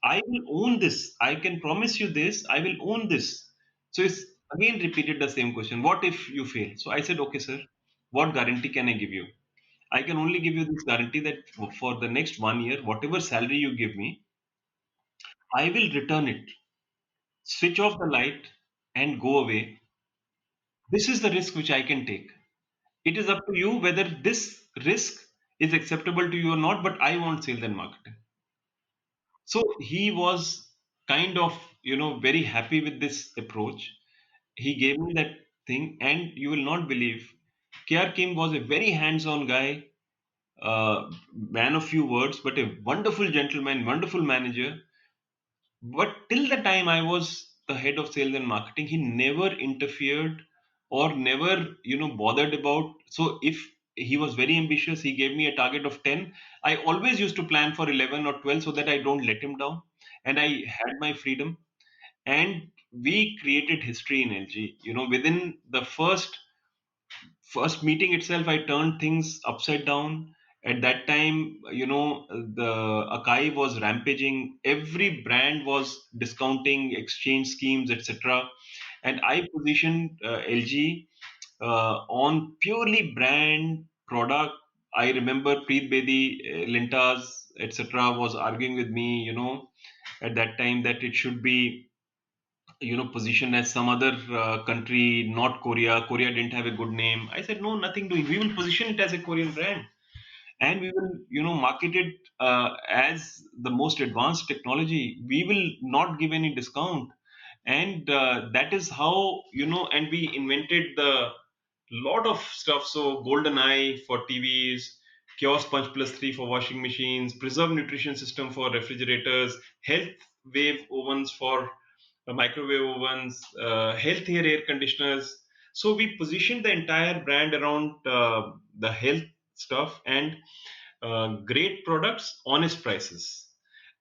I will own this. I can promise you this. I will own this. So it's again repeated the same question. What if you fail? So I said, okay, sir, what guarantee can I give you? I can only give you this guarantee that for the next 1 year, whatever salary you give me, I will return it. Switch off the light and go away. This is the risk which I can take. It is up to you whether this risk is acceptable to you or not, but I want sales and marketing. So he was kind of, very happy with this approach. He gave me that thing, and you will not believe, KR Kim was a very hands-on guy, man of few words, but a wonderful gentleman, wonderful manager. But till the time I was the head of sales and marketing, he never interfered or never, bothered about. So if he was very ambitious, he gave me a target of 10. I always used to plan for 11 or 12 so that I don't let him down. And I had my freedom. And we created history in LG. Within the first meeting itself, I turned things upside down. At that time, the Akai was rampaging. Every brand was discounting, exchange schemes, etc. And I positioned LG on purely brand product. I remember Preet Bedi, Lintas, etc. was arguing with me, at that time that it should be positioned as some other country, not Korea didn't have a good name. I said, no, nothing doing, we will position it as a Korean brand, and we will market it as the most advanced technology. We will not give any discount. And that is how, and we invented the lot of stuff. So golden eye for TVs, kiosk punch plus 3 for washing machines, preserve nutrition system for refrigerators, health wave ovens for microwave ovens, healthier air conditioners. So we positioned the entire brand around the health stuff, and great products, honest prices.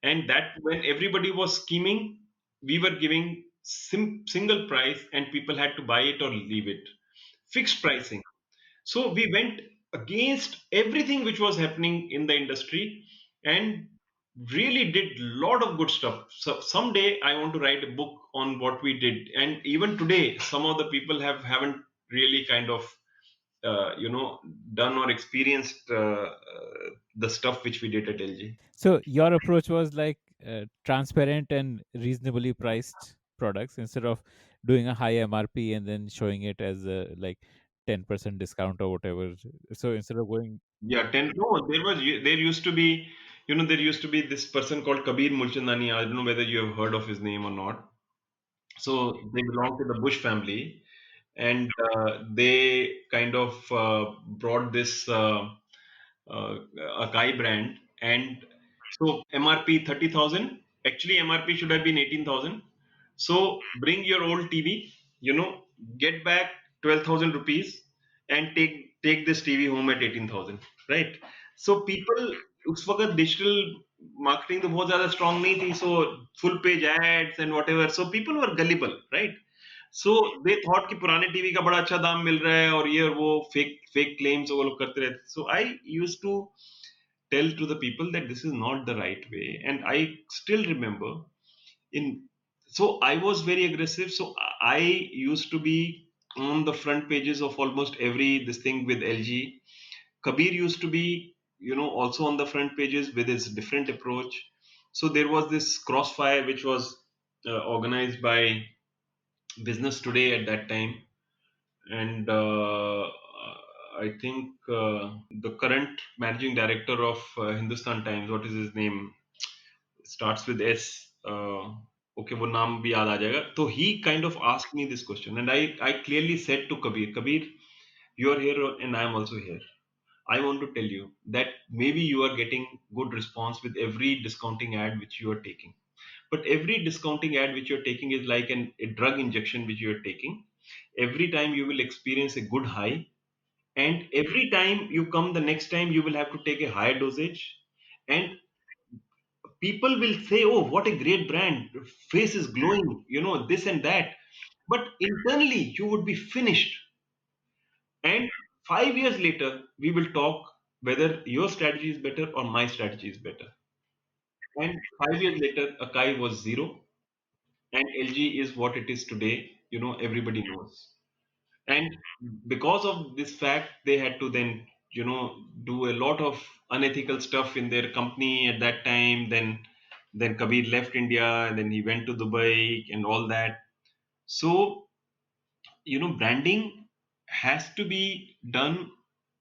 And that when everybody was scheming, we were giving single price and people had to buy it or leave it. Fixed pricing. So we went against everything which was happening in the industry and really did a lot of good stuff. So someday I want to write a book on what we did. And even today, some of the people haven't really kind of done or experienced the stuff which we did at LG. So your approach was like transparent and reasonably priced products instead of doing a high MRP and then showing it as a like 10% discount or whatever. So instead of going, Yeah, ten. No, there used to be, there used to be this person called Kabir Mulchandani. I don't know whether you have heard of his name or not. So they belong to the Bush family, and they kind of brought this uh, Akai brand, and so MRP 30,000. Actually, MRP should have been 18,000. So bring your old TV, get back 12,000 rupees, and take this TV home at 18,000, right? So people उस वक्त digital marketing तो बहुत ज्यादा strong नहीं थी, so full page ads and whatever, so people were gullible, right? So they thought कि पुराने TV का बड़ा अच्छा दाम मिल रहा है, और ये और वो फेक फेक क्लेम्स वो लोग करते रहते. So I used to tell to the people that this is not the right way, and I still remember in so I was very aggressive, so I used to be on the front pages of almost every this thing with LG. Kabir used to be, also on the front pages with his different approach. So there was this crossfire which was organized by Business Today at that time, and I think the current managing director of Hindustan Times, what is his name? Starts with S. Okay, वो नाम भी याद आ जाएगा. So he kind of asked me this question, and I clearly said to Kabir, you are here and I am also here. I want to tell you that maybe you are getting good response with every discounting ad which you are taking. But every discounting ad which you're taking is like a drug injection which you're taking. Every time you will experience a good high, and every time you come the next time you will have to take a higher dosage, and people will say, oh, what a great brand, face is glowing, this and that, but internally you would be finished. And 5 years later we will talk whether your strategy is better or my strategy is better. And 5 years later Akai was zero, and LG is what it is today, everybody knows. And because of this fact they had to then do a lot of unethical stuff in their company at that time. Then Kabir left India, and then he went to Dubai and all that. So branding has to be done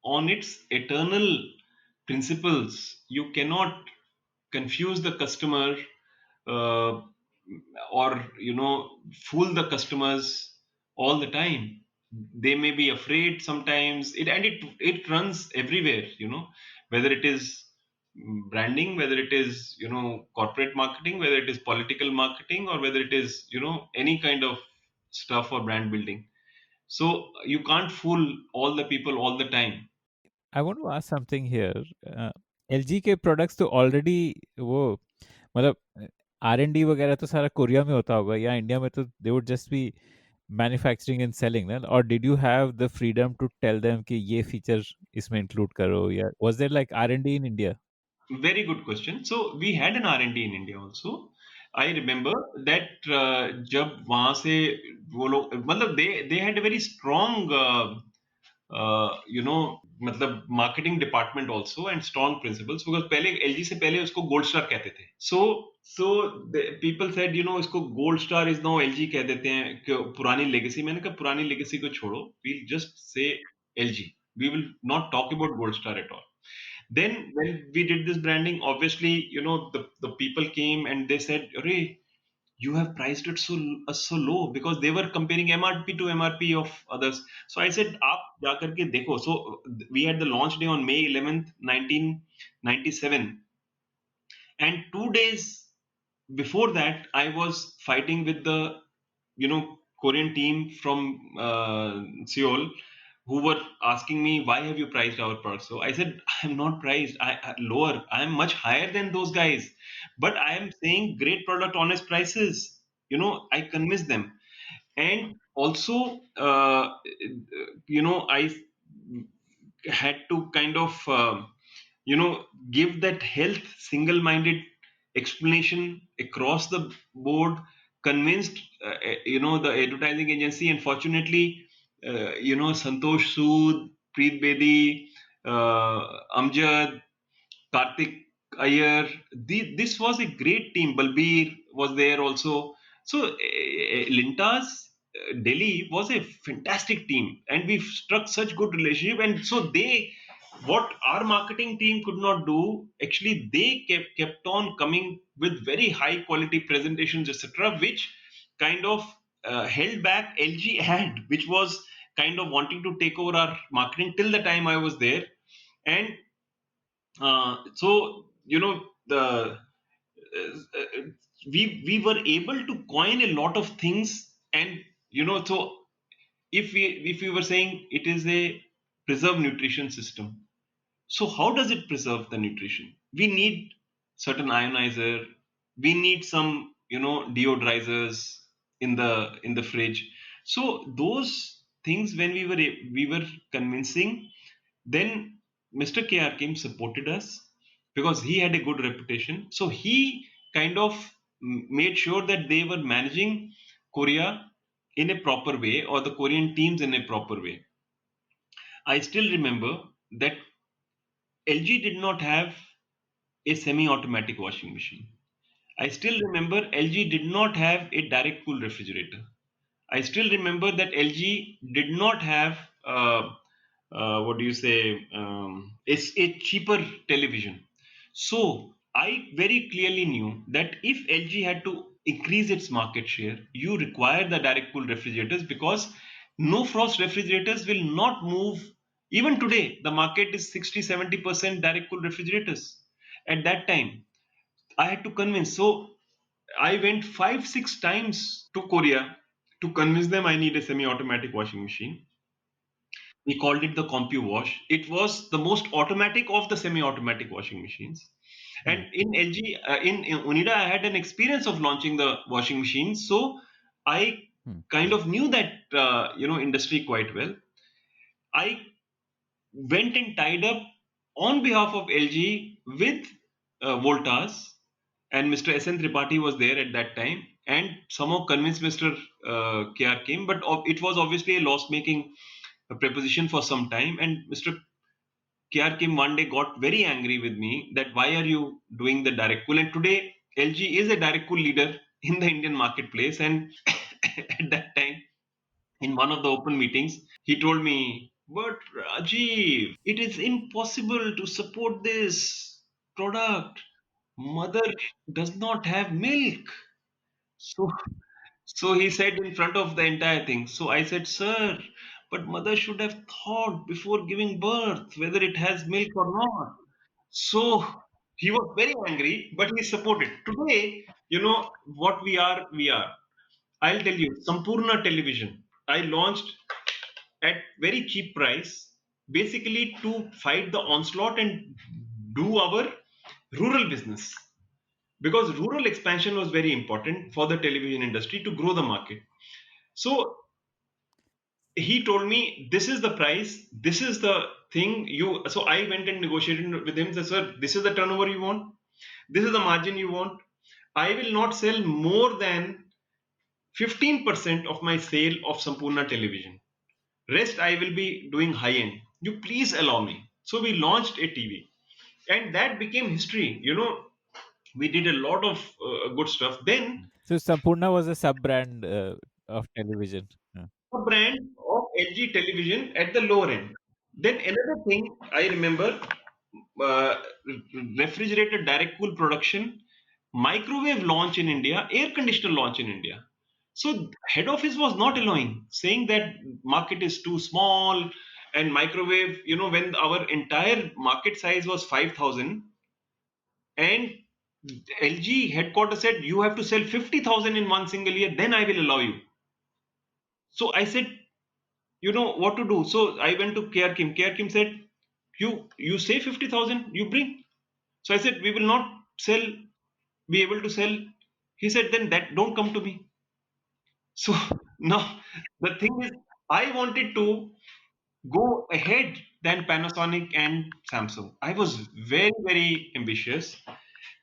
on its eternal principles. You cannot confuse the customer, uh, or fool the customers all the time. They may be afraid sometimes, and it runs everywhere, whether it is branding, whether it is corporate marketing, whether it is political marketing, or whether it is any kind of stuff for brand building. So you can't fool all the people all the time. I want to ask something here. LG के products तो already वो मतलब आर&डी वगैरह तो सारा Korea में होता होगा, या इंडिया में तो they would just be manufacturing and selling ना, और did you have the freedom to tell them कि ये फीचर इसमें इंक्लूड करो, या was there like R and D in India? Very good question. So we had an R&D in India also. I remember that जब वहां से वो लोग मतलब they had a very strong मतलब marketing department also and strong principles, because पहले LG से पहले उसको गोल्ड स्टार कहते थे. So the people said इसको gold star is now LG कह देते हैं पुरानी लेगेसी. मैंने कहा पुरानी लेगेसी को छोड़ो, we'll just say LG. We will not talk about gold star at all. Then when we did this branding, obviously, the people came and they said, Ray, you have priced it so low, because they were comparing MRP to MRP of others. So I said, आप जा करके देखो. So we had the launch day on May 11th, 1997, and 2 days before that, I was fighting with the Korean team from Seoul, who were asking me, why have you priced our product? So I said, I'm not priced lower. I am much higher than those guys, but I am saying great product, honest prices. I convinced them. And also, I had to kind of give that health single minded explanation across the board, convinced the advertising agency. And fortunately, Santosh Sood, Preet Bedi, Amjad, Karthik Iyer, this was a great team. Balbir was there also. So Linta's Delhi was a fantastic team, and we struck such good relationship. And so what our marketing team could not do, actually they kept on coming with very high quality presentations, etc., which kind of held back LG ad, which was kind of wanting to take over our marketing till the time I was there. And so, the we were able to coin a lot of things. And so if we were saying it is a preserved nutrition system, so how does it preserve the nutrition? We need certain ionizer. We need some, deodorizers in the fridge. So those things, when we were convincing, then Mr. KR Kim supported us because he had a good reputation. So he kind of made sure that they were managing Korea in a proper way, or the Korean teams in a proper way. I still remember that LG did not have a semi automatic washing machine. I still remember LG did not have a direct cool refrigerator. I still remember that LG did not have, what do you say, it's a cheaper television. So I very clearly knew that if LG had to increase its market share, you require the direct cool refrigerators, because no frost refrigerators will not move. Even today, the market is 60-70% direct cool refrigerators. At that time, I had to convince. So I went 5-6 times to Korea to convince them I need a semi-automatic washing machine. We called it the CompuWash. It was the most automatic of the semi-automatic washing machines. Hmm. And in LG, in Onida, I had an experience of launching the washing machine, so I Hmm. kind of knew that industry quite well. I went and tied up on behalf of LG with Voltas, and Mr. SN Tripathi was there at that time, and somehow convinced Mr. KR Kim, but it was obviously a loss-making preposition for some time, and Mr. KR Kim one day got very angry with me that why are you doing the direct cool? And today LG is a direct cool leader in the Indian marketplace, and at that time, in one of the open meetings, he told me, "But Rajiv, it is impossible to support this product. Mother does not have milk." So, so he said in front of the entire thing. So I said, "Sir, but mother should have thought before giving birth whether it has milk or not." So he was very angry, but he supported. Today, what we are. I'll tell you, Sampurna Television. I launched at very cheap price, basically to fight the onslaught and do our rural business, because rural expansion was very important for the television industry to grow the market. So he told me, this is the price, this is the thing you. So I went and negotiated with him, said, "Sir, this is the turnover you want, this is the margin you want. I will not sell more than 15% of my sale of Sampurna television. Rest I will be doing high end. You please allow me." So we launched a TV, and that became history. We did a lot of good stuff. Then So Sampurna was a sub brand of television. a brand of LG television at the lower end. Then another thing I remember, uh, refrigerator direct cool production, microwave launch in India, air conditioner launch in India. So head office was not allowing, saying that market is too small, and microwave, when our entire market size was 5,000, and LG headquarters said you have to sell 50,000 in one single year, then I will allow you. So I said, what to do. So I went to KR Kim. KR Kim said, you say 50,000, you bring. So I said, we will not be able to sell. He said, then that don't come to me. So now the thing is, I wanted to go ahead than Panasonic and Samsung. I was very, very ambitious,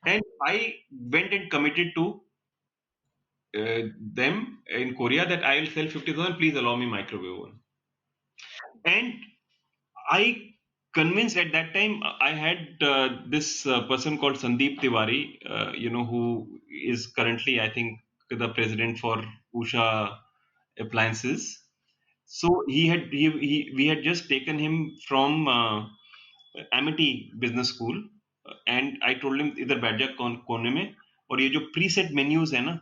and I went and committed to them in Korea that I will sell 50,000. Please allow me microwave oven. And I convinced at that time. I had this person called Sandeep Tiwari, who is currently, I think, the president for Usha Appliances. So we had just taken him from Amity Business School, and I told him, इधर बैठ जा कोने में, और ये जो preset menus है ना,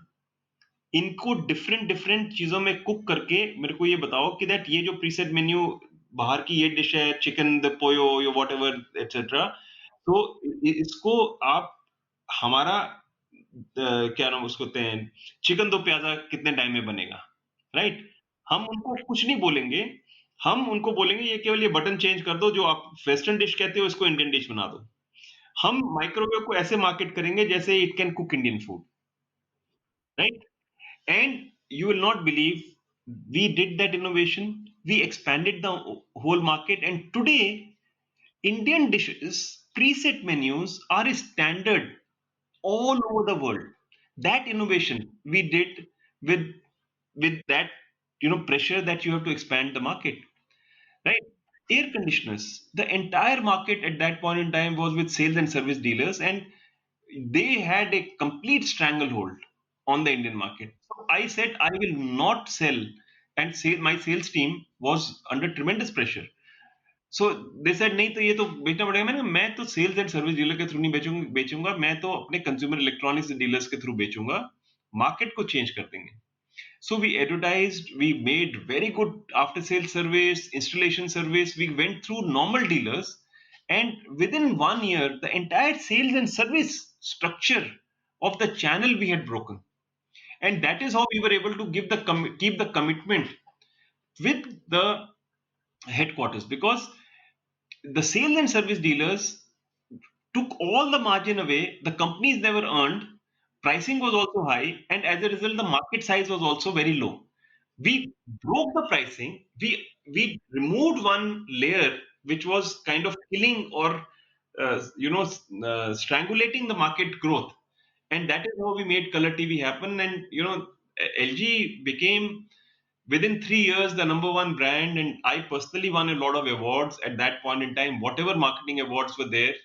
इनको डिफरेंट डिफरेंट चीजों में कुक करके मेरे को ये बताओ कि दैट ये जो प्रीसेट मेन्यू बाहर की ये डिश है, चिकन द पोयो यो वॉट एवर एटसेट्रा, तो इसको आप हमारा क्या नाम उसको कहते हैं, चिकन दो प्याजा कितने टाइम में बनेगा, राइट? हम उनको कुछ नहीं बोलेंगे, हम उनको बोलेंगे ये केवल ये बटन चेंज कर दो, जो आप वेस्टर्न डिश कहते हो इसको इंडियन डिश बना दो। हम माइक्रोवेव को ऐसे मार्केट करेंगे जैसे it can cook Indian food, right? And you will not believe, we did that innovation, we expanded the whole market, and today Indian dishes preset menus are a standard all over the world. That innovation we did with that, pressure that you have to expand the market, right? Air conditioners, the entire market at that point in time was with sales and service dealers, and they had a complete stranglehold on the Indian market. So I said I will not sell, and my sales team was under tremendous pressure. So they said नहीं तो ये तो बेचना पड़ेगा। मैं तो sales and service dealer के through नहीं बेचूंगा, मैं तो अपने कंज्यूमर इलेक्ट्रॉनिक्स डीलर्स के थ्रू बेचूंगा, मार्केट को चेंज कर देंगे। So we advertised, we made very good after sales service, installation service. We went through normal dealers, and within 1 year, the entire sales and service structure of the channel we had broken. And that is how we were able to keep the commitment with the headquarters, because the sales and service dealers took all the margin away. The companies never earned. Pricing was also high, and as a result, the market size was also very low. We broke the pricing. We removed one layer which was kind of killing or strangulating the market growth, and that is how we made color TV happen. And LG became within 3 years the number one brand, and I personally won a lot of awards at that point in time. Whatever marketing awards were there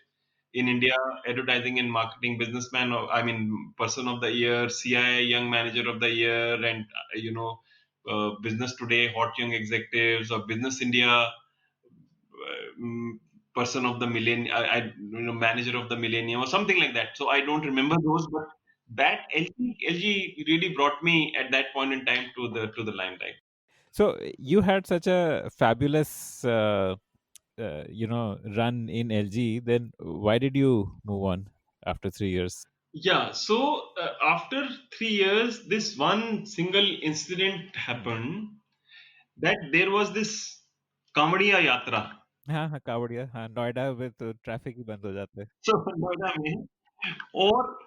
in India, advertising and marketing businessman, or I mean, person of the year, CI young manager of the year, and business today, hot young executives, or business India, person of the millennium, manager of the millennium, or something like that. So I don't remember those, but that LG really brought me at that point in time to the limelight. So you had such a fabulous, run in LG. Then why did you move on after 3 years? Yeah, so after 3 years, this one single incident happened, that there was this Kamadiya Yatra. हाँ हाँ कावड़िया हाँ नोएडा में तो traffic ही बंद हो जाते हैं So Noida में, और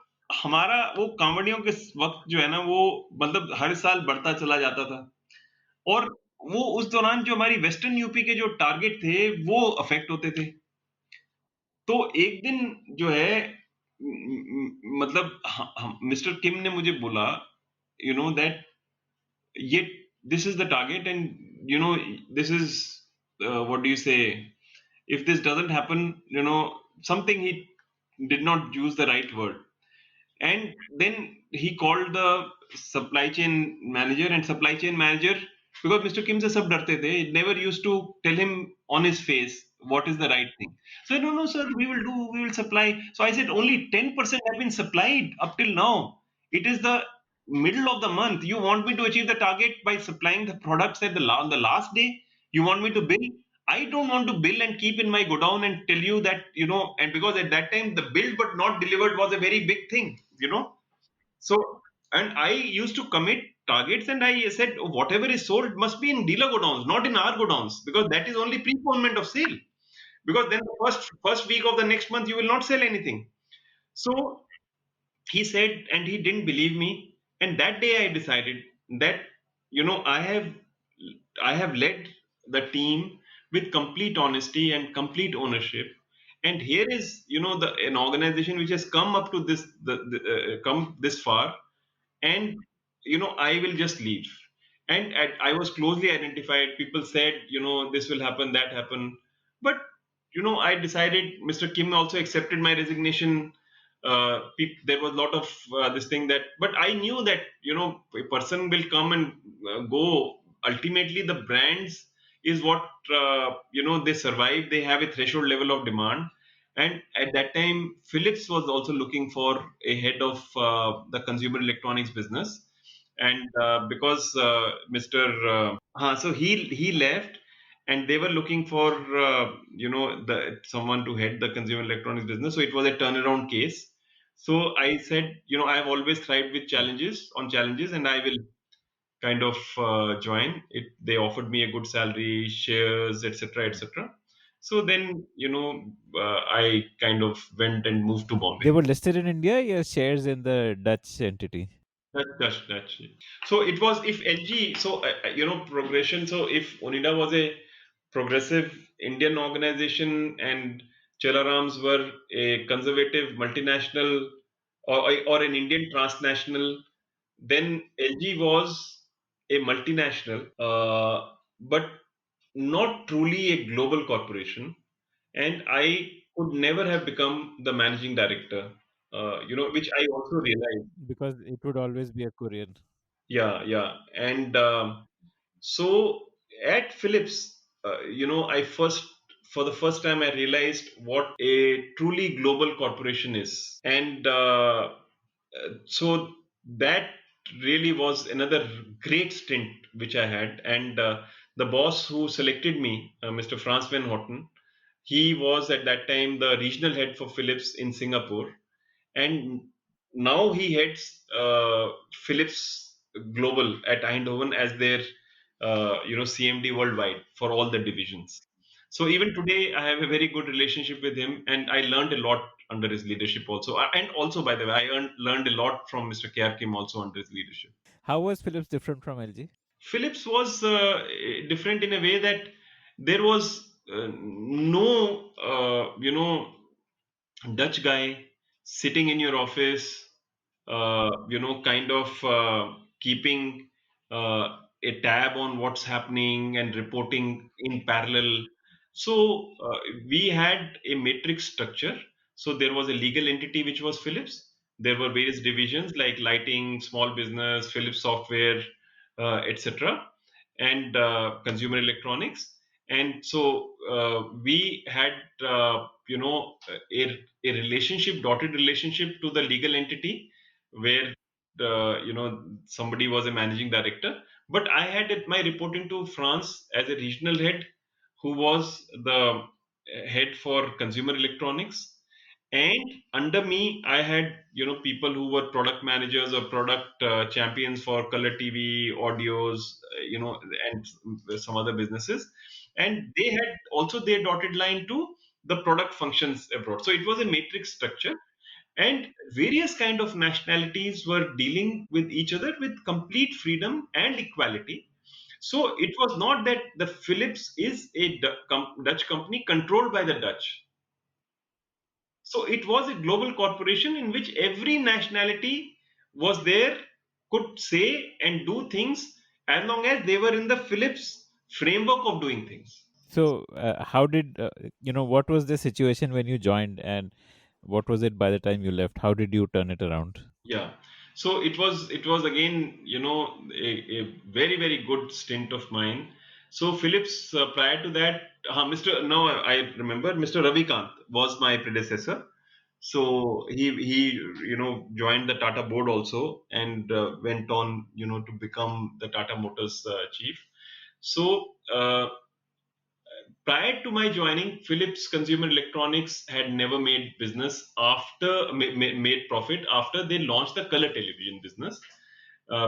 हमारा वो कांवड़ियों के वक्त जो है ना, वो मतलब हर साल बढ़ता चला जाता था, और वो उस दौरान जो हमारी वेस्टर्न यूपी के जो टारगेट थे वो अफेक्ट होते थे। तो एक दिन जो है मतलब मिस्टर किम ने मुझे बोला, दैट ये this is the target, and this is what do you say, if this doesn't happen, something, he did not use the right word. And then he called the supply chain manager, and supply chain manager, because Mr. Kim se sab darte the, never used to tell him on his face what is the right thing. So no, no, sir, we will supply. So I said only 10% have been supplied up till now. It is the middle of the month. You want me to achieve the target by supplying the products at on the last day? You want me to bill? I don't want to bill and keep in my godown and tell you that, and because at that time the billed but not delivered was a very big thing. So, and I used to commit targets, and I said whatever is sold must be in dealer godowns, not in our godowns, because that is only preponement of sale. Because then the first week of the next month you will not sell anything. So he said, and he didn't believe me. And that day I decided that I have led the team with complete honesty and complete ownership. And here is an organization which has come up to come this far, and I will just leave. And I was closely identified. People said this will happen, that happen, but I decided. Mr. Kim also accepted my resignation. There was a lot of this thing, that, but I knew that a person will come and go. Ultimately the brands is what they survive. They have a threshold level of demand. And at that time, Philips was also looking for a head of the consumer electronics business. and because Mr. So he left, and they were looking for the someone to head the consumer electronics business. So it was a turnaround case. So I said, I have always thrived with challenges, and I will kind of join it. They offered me a good salary, shares, etc., etc. So then, I kind of went and moved to They Bombay. were listed in India, your shares in the Dutch entity. That's it. So it was if LG, so progression. So if Onida was a progressive Indian organization and Chelarams were a conservative multinational, or an Indian transnational, then LG was a multinational, but not truly a global corporation. And I could never have become the managing director, which I also realized. Because it would always be a courier. Yeah, yeah. And so at Philips, for the first time, I realized what a truly global corporation is. And so that really was another great stint which I had. And the boss who selected me, Mr. Franz Van Houten, he was at that time the regional head for Philips in Singapore, and now he heads Philips Global at Eindhoven as their CMD worldwide for all the divisions. So even today, I have a very good relationship with him, and I learned a lot under his leadership also. And also, by the way, learned a lot from Mr. KR Kim also under his leadership. How was Philips different from LG? Philips was different in a way that there was no, Dutch guy sitting in your office, kind of keeping a tab on what's happening and reporting in parallel. So we had a matrix structure. So there was a legal entity which was Philips. There were various divisions like lighting, small business, Philips software, etc., and consumer electronics. And so we had, a relationship, dotted relationship to the legal entity, where somebody was a managing director. But I had my reporting to France as a regional head, who was the head for consumer electronics. And under me, I had people who were product managers or product champions for color TV, audios, and some other businesses. And they had also their dotted line to the product functions abroad. So it was a matrix structure, and various kind of nationalities were dealing with each other with complete freedom and equality. So it was not that the Philips is a Dutch company controlled by the Dutch. So it was a global corporation in which every nationality was there, could say and do things as long as they were in the Philips framework of doing things. So, how did what was the situation when you joined, and what was it by the time you left? How did you turn it around? Yeah. So it was again, a very, very good stint of mine. So Philips, prior to that, Mr. Now I remember Mr. Ravikant was my predecessor. So he joined the Tata board also, and went on to become the Tata Motors chief. So prior to my joining, Philips Consumer Electronics had never made business after made profit after they launched the color television business,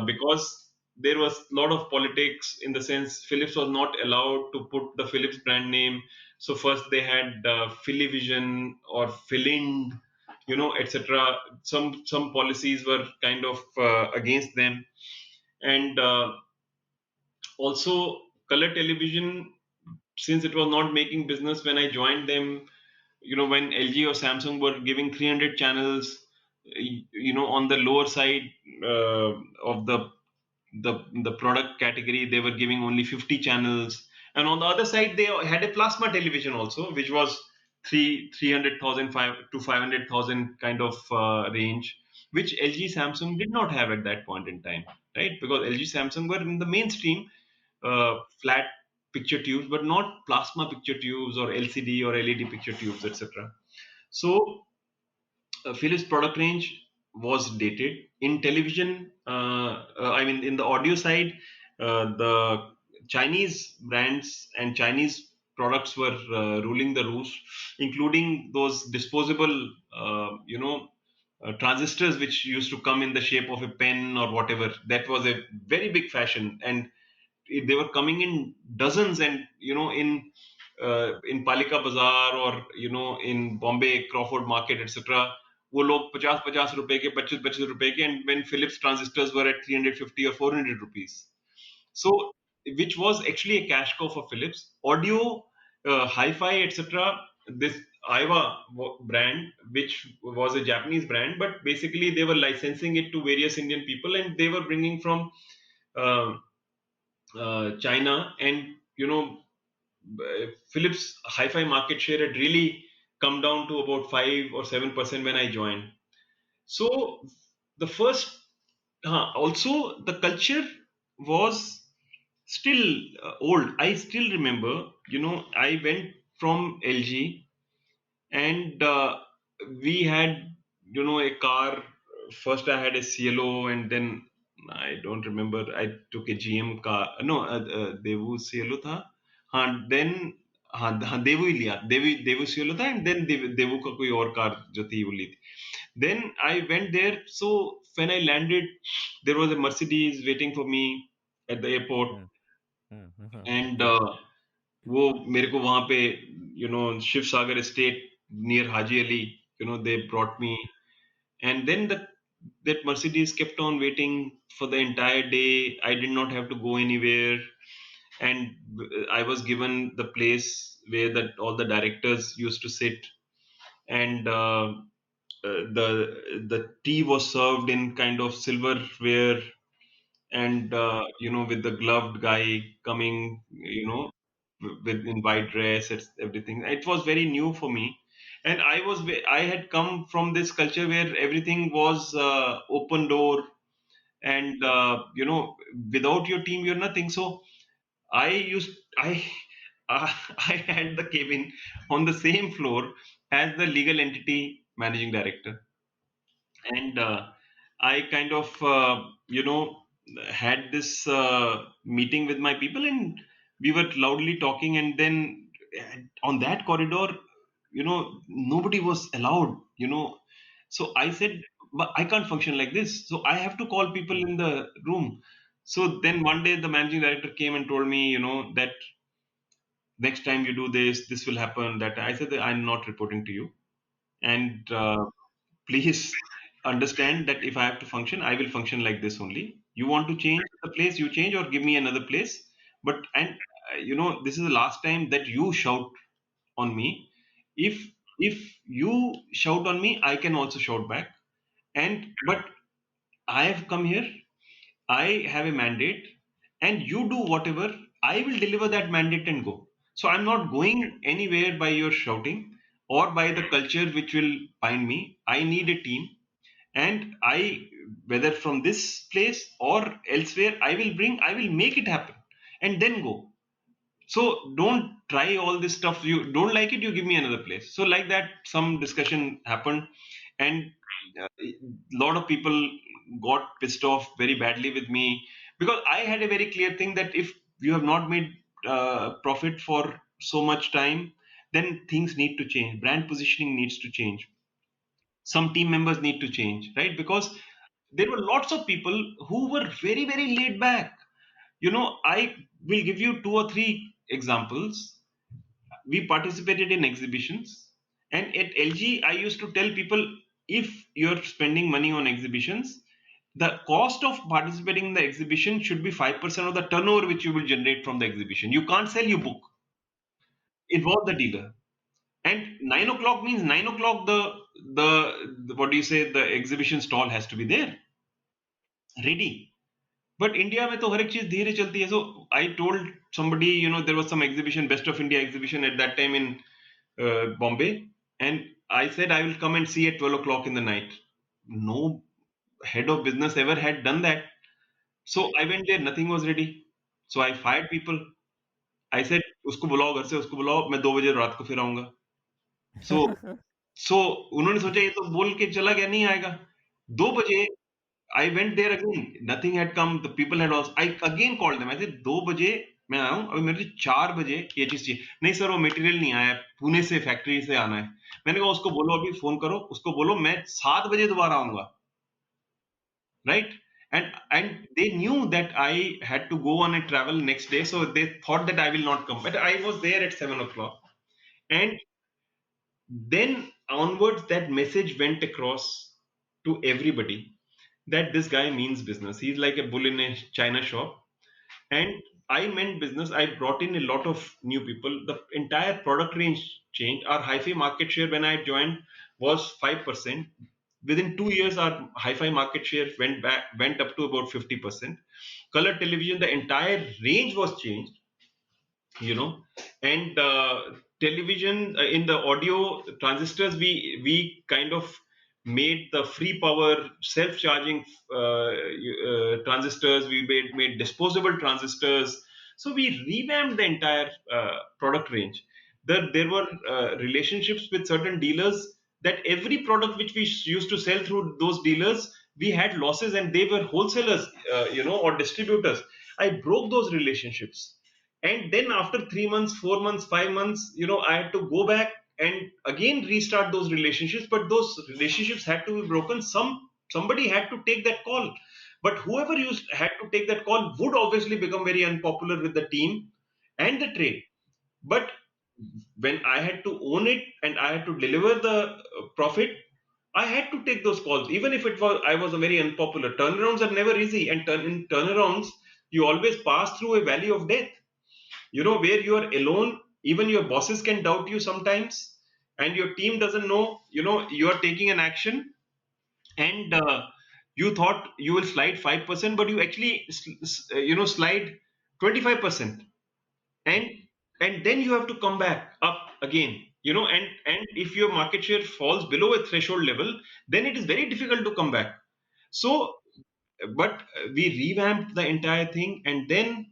because there was a lot of politics, in the sense Philips was not allowed to put the Philips brand name. So first they had Philivision or Philind, etc. Some policies were kind of against them, and also color television, since it was not making business when I joined them, when LG or Samsung were giving 300 channels, on the lower side of the product category, they were giving only 50 channels, and on the other side they had a plasma television also, which was 300,000 to 500,000 kind of range, which LG Samsung did not have at that point in time, right? Because LG Samsung were in the mainstream flat picture tubes, but not plasma picture tubes or LCD or LED picture tubes, etc. So Philips product range. was dated. In television, I mean, in the audio side, the Chinese brands and Chinese products were ruling the roost, including those disposable, transistors which used to come in the shape of a pen or whatever. That was a very big fashion, and they were coming in dozens, and in Palika Bazaar, or in Bombay Crawford Market, etc. वो लोग 50-50 रुपए के, 25-25 रुपए के, and when Philips transistors were at 350 or 400 rupees. So, which was actually a cash cow for Philips. Audio, hi-fi, etc. This Aiwa brand, which was a Japanese brand, but basically they were licensing it to various Indian people, and they were bringing from uh, China, and Philips hi-fi market share had really come down to about 5 or 7% when I joined. So the first, also the culture was still old. I still remember, I went from LG, and we had, a car. First I had a CLO, and then I don't remember, I took a GM car. No, Devu CLO tha. Then हाँ देवू ही लिया, देवू CLO था, and then देवू का कोई और car जो थी वो ली थी. Then I went there. So when I landed, there was a Mercedes waiting for me at the airport, Uh, and okay. वो मेरे को वहां पे शिव सागर estate near Haji Ali, they brought me, and then that Mercedes kept on waiting for the entire day. I did not have to go anywhere, and I was given the place where that all the directors used to sit, and the tea was served in kind of silverware, and with the gloved guy coming, with in white dress, it's everything. It was very new for me, and I had come from this culture where everything was open door, and without your team you're nothing. So I used I I had the cabin on the same floor as the legal entity managing director, and I kind of had this meeting with my people, and we were loudly talking, and then on that corridor, nobody was allowed, so I said, but I can't function like this, so I have to call people in the room. So then one day the managing director came and told me, that next time you do this, this will happen. That I said that I'm not reporting to you, and please understand that if I have to function, I will function like this only. You want to change the place, you change, or give me another place. But and this is the last time that you shout on me. If you shout on me, I can also shout back. And but I have come here. I have a mandate, and you do whatever. I will deliver that mandate and go. So I'm not going anywhere by your shouting or by the culture which will bind me. I need a team, and I, whether from this place or elsewhere, I will make it happen, and then go. So don't try all this stuff. You don't like it, you give me another place. So like that, some discussion happened, and a lot of people got pissed off very badly with me, because I had a very clear thing that if you have not made profit for so much time, then things need to change. Brand positioning needs to change. Some team members need to change, right? Because there were lots of people who were very, very laid back. I will give you two or three examples. We participated in exhibitions, and at LG, I used to tell people, if you're spending money on exhibitions, the cost of participating in the exhibition should be 5% of the turnover which you will generate from the exhibition. You can't sell your book, involve the dealer. And 9 o'clock means 9 o'clock, the what do you say, the exhibition stall has to be there, ready. But India में तो हर एक चीज धीरे चलती है. So I told somebody, there was some exhibition, Best of India exhibition at that time in Bombay, and I said I will come and see at 12 o'clock in the night. No head of business ever had done that. So I went there, nothing was ready. So I fired people. I said, उसको बुलाओ घर से, उसको बुलाओ, मैं 2 बजे रात को फिर आऊंगा. So so उन्होंने सोचा ये तो बोल के चला गया, नहीं आएगा. 2 बजे I went there again. Nothing had come. The people had also. I again called them. I said 2 बजे मैं आया हूँ. अभी मेरे को 4 बजे ये चीज चाहिए. नहीं सर वो मटेरियल नहीं आया. पुणे से फैक्ट्री से आना है. मैंने कहा उसको बोलो अभी फोन करो. उसको बोलो मैं 7 बजे दोबारा आऊंगा. Right? And they knew that I had to go on a travel next day, so they thought that I will not come. But I was there at 7 o'clock, and then onwards that message went across to everybody that this guy means business. He's like a bull in a china shop. And I meant business. I brought in a lot of new people. The entire product range changed. Our hi-fi market share when I joined was 5%. Within 2 years, our hi-fi market share went up to about 50%. Color television, the entire range was changed, you know. And television, in the audio transistors, we kind of made the free power self-charging transistors. We made disposable transistors. So we revamped the entire product range. There were relationships with certain dealers, that every product which we used to sell through those dealers, we had losses, and they were wholesalers, or distributors. I broke those relationships. And then after 3 months, 4 months, 5 months, I had to go back and again restart those relationships. But those relationships had to be broken. Somebody had to take that call. But whoever used had to take that call would obviously become very unpopular with the team and the trade. But when I had to own it and I had to deliver the profit, I had to take those calls, even if it was I was a very unpopular. Turnarounds are never easy, and in turnarounds you always pass through a valley of death. Where you are alone. Even your bosses can doubt you sometimes, and your team doesn't know. You are taking an action, and you thought you will slide 5%, but you actually slide 25%. And and then you have to come back up again. And if your market share falls below a threshold level, then it is very difficult to come back. So, but we revamped the entire thing, and then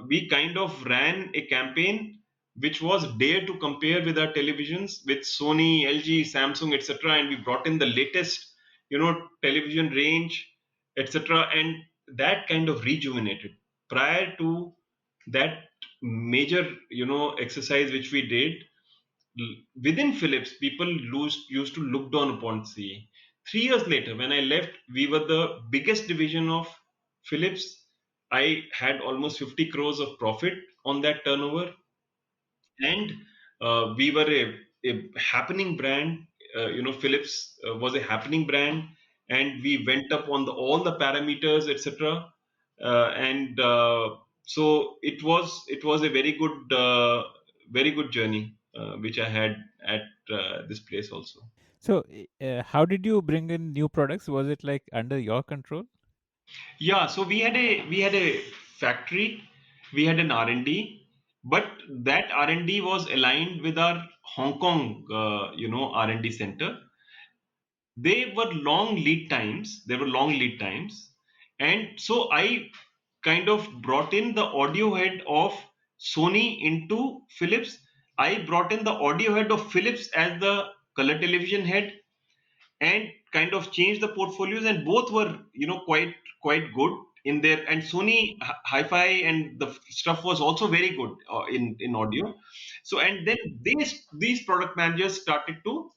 we kind of ran a campaign which was dare to compare with our televisions with Sony, LG, Samsung, etc. And we brought in the latest television range, etc. And that kind of rejuvenated. Prior to that major exercise which we did, within Philips, people used to look down upon CA. 3 years later, when I left, we were the biggest division of Philips. I had almost 50 crores of profit on that turnover, and we were a happening brand. Philips was a happening brand, and we went up on all the parameters, etc. And so it was a very good journey which I had at this place also. So, how did you bring in new products? Was it like under your control? Yeah, so we had a factory, we had an R&D, but that R&D was aligned with our Hong Kong, R&D center. They were long lead times. There were long lead times, and so I kind of brought in the audio head of Sony into Philips. I brought in the audio head of Philips as the color television head, and kind of changed the portfolios, and both were quite good in there. And Sony hi-fi and the stuff was also very good in audio. So, and then these product managers started to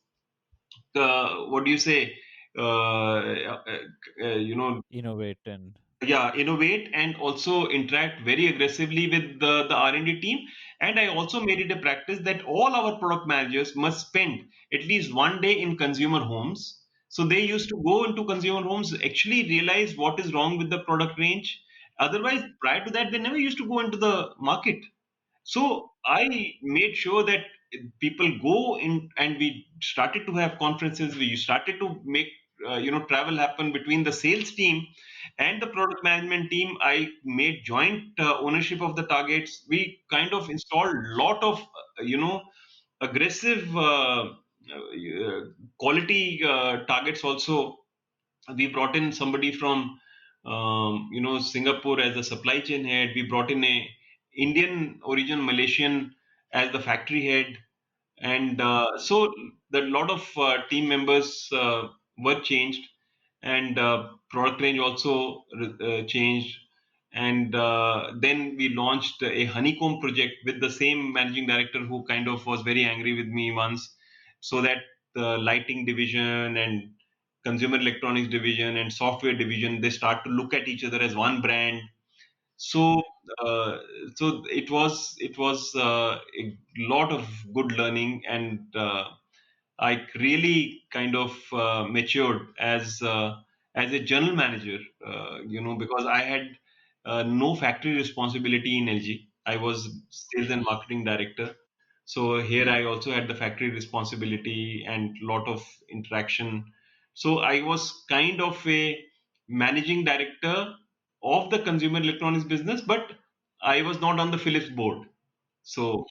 what do you say, you know Innovate and yeah, innovate and also interact very aggressively with the R&D team. And I also made it a practice that all our product managers must spend at least one day in consumer homes. So they used to go into consumer homes, actually realize what is wrong with the product range. Otherwise, prior to that, they never used to go into the market. So I made sure that people go in, and we started to have conferences. We started to make travel happen between the sales team and the product management team. I made joint ownership of the targets. We kind of installed a lot of aggressive quality targets also. We brought in somebody from Singapore as a supply chain head. We brought in a Indian origin Malaysian as the factory head, and so the lot of team members were changed. and product range also changed. And then we launched a honeycomb project with the same managing director who kind of was very angry with me once, so that the lighting division and consumer electronics division and software division, they start to look at each other as one brand. So uh, it was a lot of good learning, and I really kind of matured as a general manager, because I had no factory responsibility in LG. I was sales and marketing director. So here I also had the factory responsibility and lot of interaction. So I was kind of a managing director of the consumer electronics business, but I was not on the Philips board. So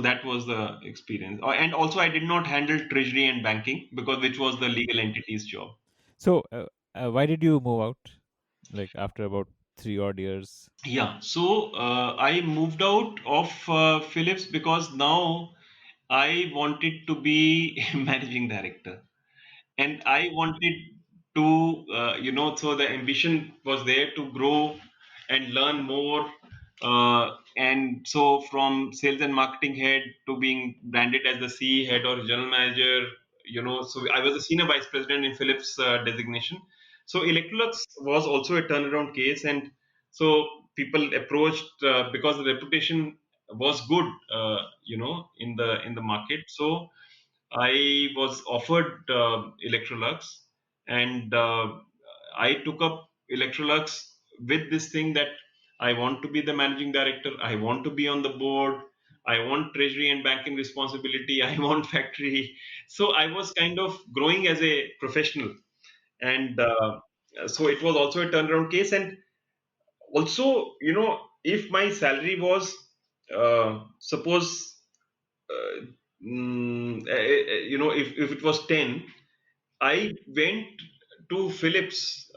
that was the experience. And also, I did not handle treasury and banking, because which was the legal entity's job. So, why did you move out? Like after about 3 odd years. Yeah. So I moved out of Philips because now I wanted to be managing director. And I wanted to, so the ambition was there to grow and learn more. And so from sales and marketing head to being branded as the CE head or general manager, so I was a senior vice president in Philips designation. So Electrolux was also a turnaround case, and so people approached because the reputation was good, in the market. So I was offered Electrolux, and I took up Electrolux with this thing that I want to be the managing director, I want to be on the board, I want treasury and banking responsibility, I want factory. So I was kind of growing as a professional, and so it was also a turnaround case. And also, if my salary was, suppose, uh, if it was 10, I went to Philips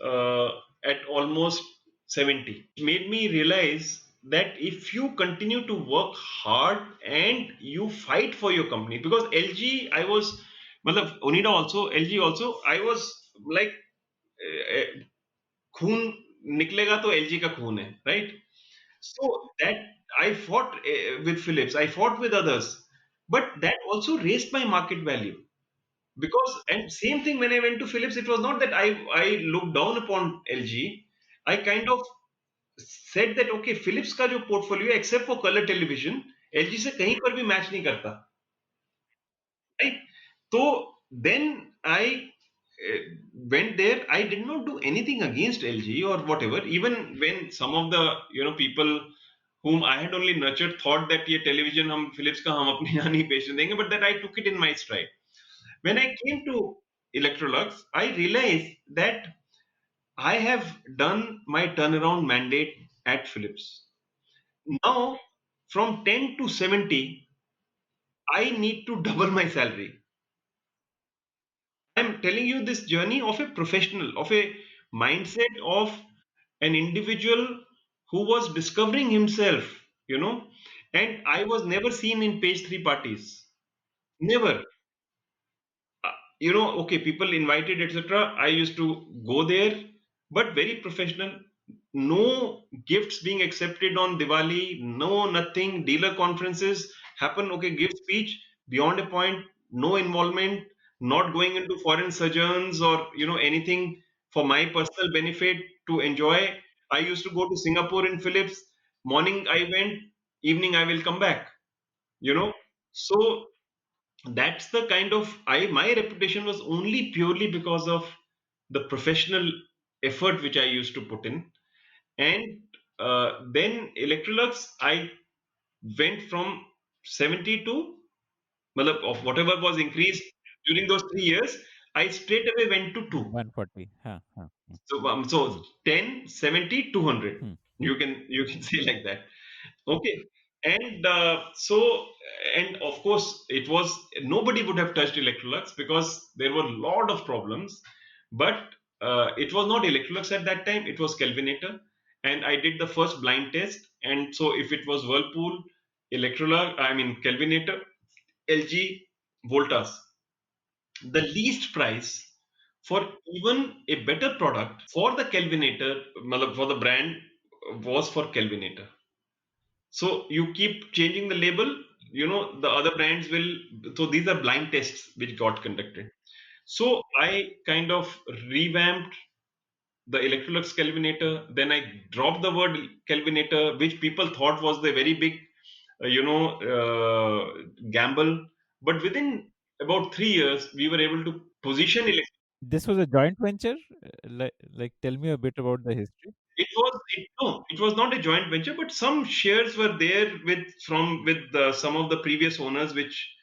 at almost 70. Made me realize that if you continue to work hard and you fight for your company, because LG, I was, matlab, Onida also, LG also, I was like, खून निकलेगा तो LG का खून है, right? So that I fought with Philips, I fought with others, but that also raised my market value. Because, and same thing when I went to Philips, it was not that I looked down upon LG. I kind of said that okay, Philips का जो portfolio except for color television, LG से कहीं पर भी match नहीं करता, right? So then I went there. I did not do anything against LG or whatever. Even when some of the people whom I had only nurtured thought that ये television हम Philips का हम अपने यहाँ नहीं बेचने देंगे, but that I took it in my stride. When I came to Electrolux, I realized that I have done my turnaround mandate at Philips. Now, from 10 to 70, I need to double my salary. I'm telling you this journey of a professional, of a mindset of an individual who was discovering himself, and I was never seen in page three parties. Never. Okay, people invited, etc. I used to go there, but very professional. No gifts being accepted on Diwali, no nothing. Dealer conferences happen, okay, give speech beyond a point, no involvement, not going into foreign sojourns or anything for my personal benefit to enjoy. I used to go to Singapore in Philips. Morning I went, evening I will come back, you know. So that's the kind of I my reputation was only purely because of the professional effort which I used to put in. And then Electrolux, I went from 70 to, matlab, of whatever was increased during those 3 years, I straight away went to 2. 140. Huh, huh. So Hmm. 10, 70, 200. Hmm. You can say like that. Okay. And and of course, it was nobody would have touched Electrolux because there were a lot of problems. But it was not Electrolux at that time, it was Kelvinator. And I did the first blind test. And so if it was Whirlpool, Electrolux, I mean Kelvinator, LG, Voltas, the least price for even a better product for the Kelvinator, for the brand was for Kelvinator. So you keep changing the label, the other brands will. So these are blind tests which got conducted. So I kind of revamped the Electrolux Kelvinator. Then I dropped the word Kelvinator, which people thought was the very big, gamble. But within about 3 years, we were able to position. This was a joint venture. Tell me a bit about the history. It was not a joint venture, but some shares were there with some of the previous owners, which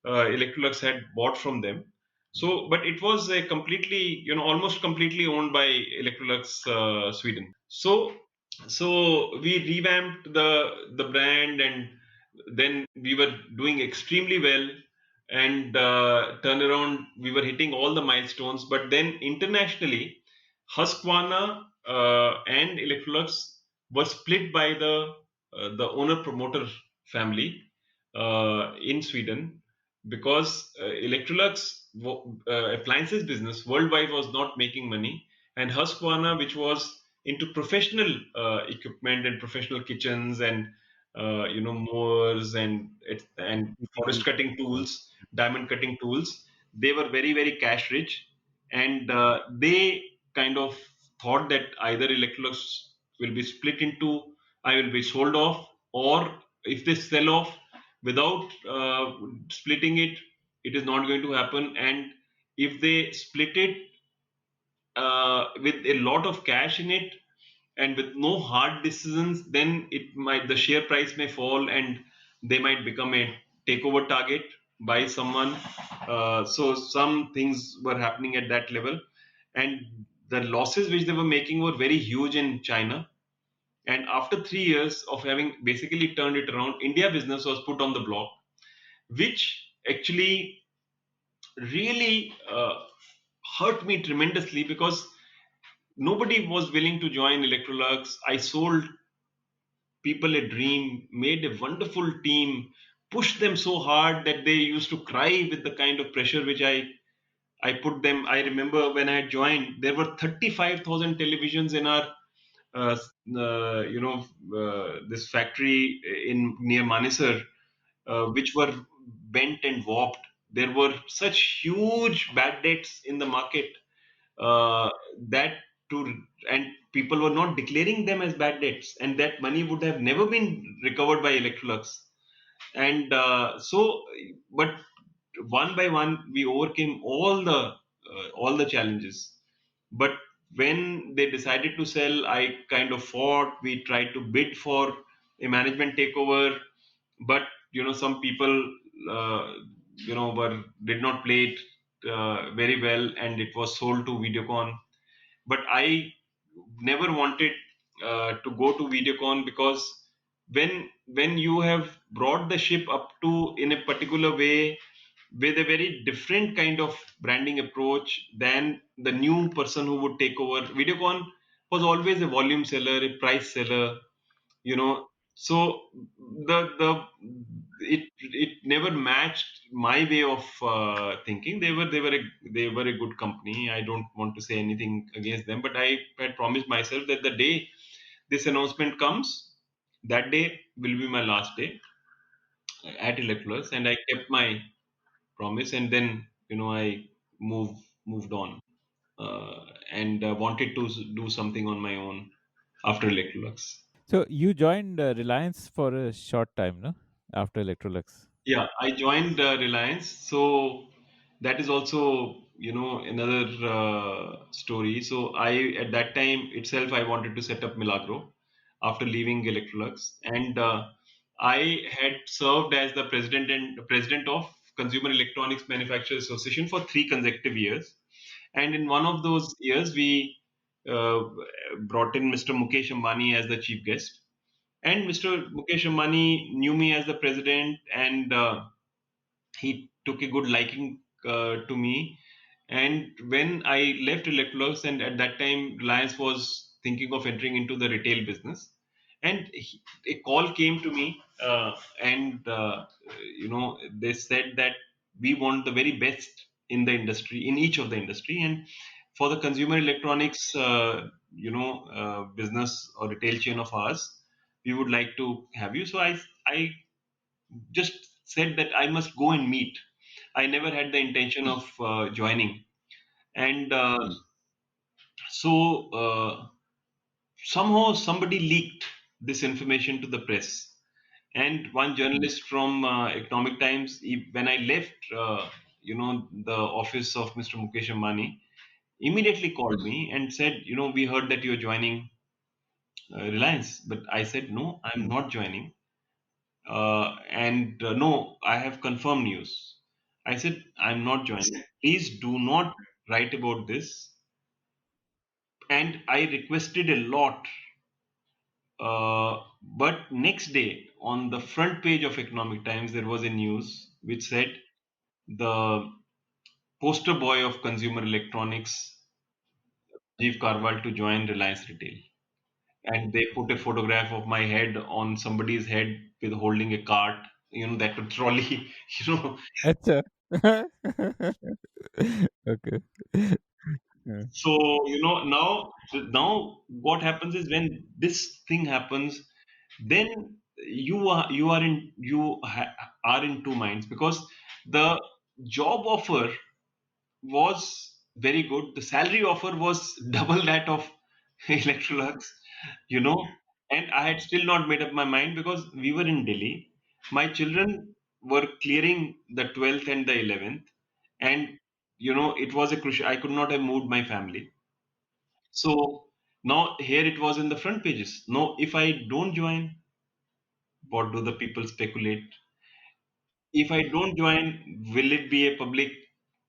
Electrolux had bought from them. So, but it was a completely, almost completely owned by Electrolux Sweden. So we revamped the brand, and then we were doing extremely well, and turnaround, we were hitting all the milestones. But then internationally, Husqvarna and Electrolux were split by the owner promoter family in Sweden, because Electrolux appliances business worldwide was not making money, and Husqvarna, which was into professional equipment and professional kitchens and mowers and forest PPE. cutting tools, diamond cutting tools. They were very very cash rich, and they kind of thought that either Electrolux will be split into, I will be sold off, or if they sell off without splitting it, it is not going to happen. And if they split it with a lot of cash in it and with no hard decisions, then the share price may fall, and they might become a takeover target by someone. So some things were happening at that level, and the losses which they were making were very huge in China. And after 3 years of having basically turned it around, India business was put on the block, which actually really hurt me tremendously, because nobody was willing to join Electrolux. I sold people a dream, made a wonderful team, pushed them so hard that they used to cry with the kind of pressure which I put them. I remember when I joined, there were 35,000 televisions in our uh, this factory in near Manesar, which were bent and warped. There were such huge bad debts in the market, uh, that to and people were not declaring them as bad debts, and that money would have never been recovered by Electrolux. And but one by one, we overcame all the challenges. But when they decided to sell, I kind of fought. We tried to bid for a management takeover, but some people were did not play it very well, and it was sold to Videocon. But I never wanted to go to Videocon, because when you have brought the ship up to in a particular way, with a very different kind of branding approach than the new person who would take over, Videocon was always a volume seller, a price seller, so the it never matched my way of thinking. They were a good company. I don't want to say anything against them, but I had promised myself that the day this announcement comes, that day will be my last day at Electrolux, and I kept my promise. And then I moved on, and wanted to do something on my own after Electrolux. So you joined Reliance for a short time, no? After Electrolux. Yeah, I joined Reliance. So that is also, another story. So at that time itself, I wanted to set up Milagro after leaving Electrolux, and I had served as the president of Consumer Electronics Manufacturers Association for 3 consecutive years. And in one of those years, we uh, brought in Mr. Mukesh Ambani as the chief guest, and Mr. Mukesh Ambani knew me as the president, and he took a good liking to me. And when I left Electrolux, and at that time Reliance was thinking of entering into the retail business, and a call came to me, and they said that we want the very best in the industry, in each of the industry. And for the consumer electronics, business or retail chain of ours, we would like to have you. So I just said that I must go and meet. I never had the intention of joining. And so somehow somebody leaked this information to the press. And one journalist from Economic Times, when I left, the office of Mr. Mukesh Ambani, immediately called me and said, we heard that you're joining Reliance. But I said, no, I'm not joining. And no, I have confirmed news. I said, I'm not joining. Please do not write about this. And I requested a lot. But next day, on the front page of Economic Times, there was a news which said the poster boy of consumer electronics, Rajeev Karwal, to join Reliance Retail. And they put a photograph of my head on somebody's head with holding a cart, that trolley, you know. Acha. Okay. Yeah. So, now what happens is when this thing happens, then are in two minds, because the job offer was very good. The salary offer was double that of Electrolux, you know, and I had still not made up my mind because we were in Delhi. My children were clearing the 12th and the 11th, and it was a crucial. I could not have moved my family. So now here it was in the front pages. No, if I don't join, what do the people speculate? If I don't join, will it be a public,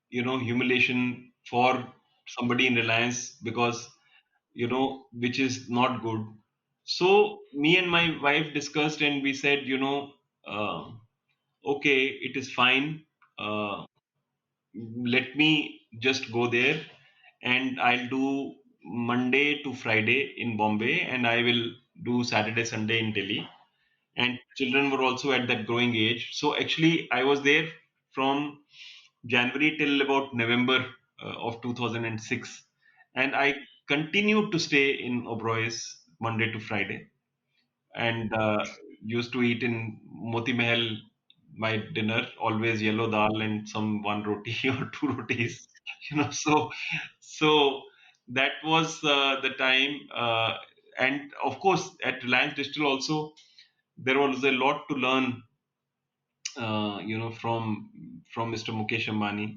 humiliation for somebody in Reliance, because, which is not good. So me and my wife discussed and we said, uh, okay, it is fine. Uh, Let me just go there, and I'll do Monday to Friday in Bombay, and I will do Saturday, Sunday in Delhi. And children were also at that growing age. So actually, I was there from January till about November of 2006. And I continued to stay in Oberoi's Monday to Friday, and used to eat in Moti Mahal my dinner, always yellow dal and some one roti or two rotis, So that was the time, and of course at Reliance Digital also there was a lot to learn, from Mr. Mukesh Ambani.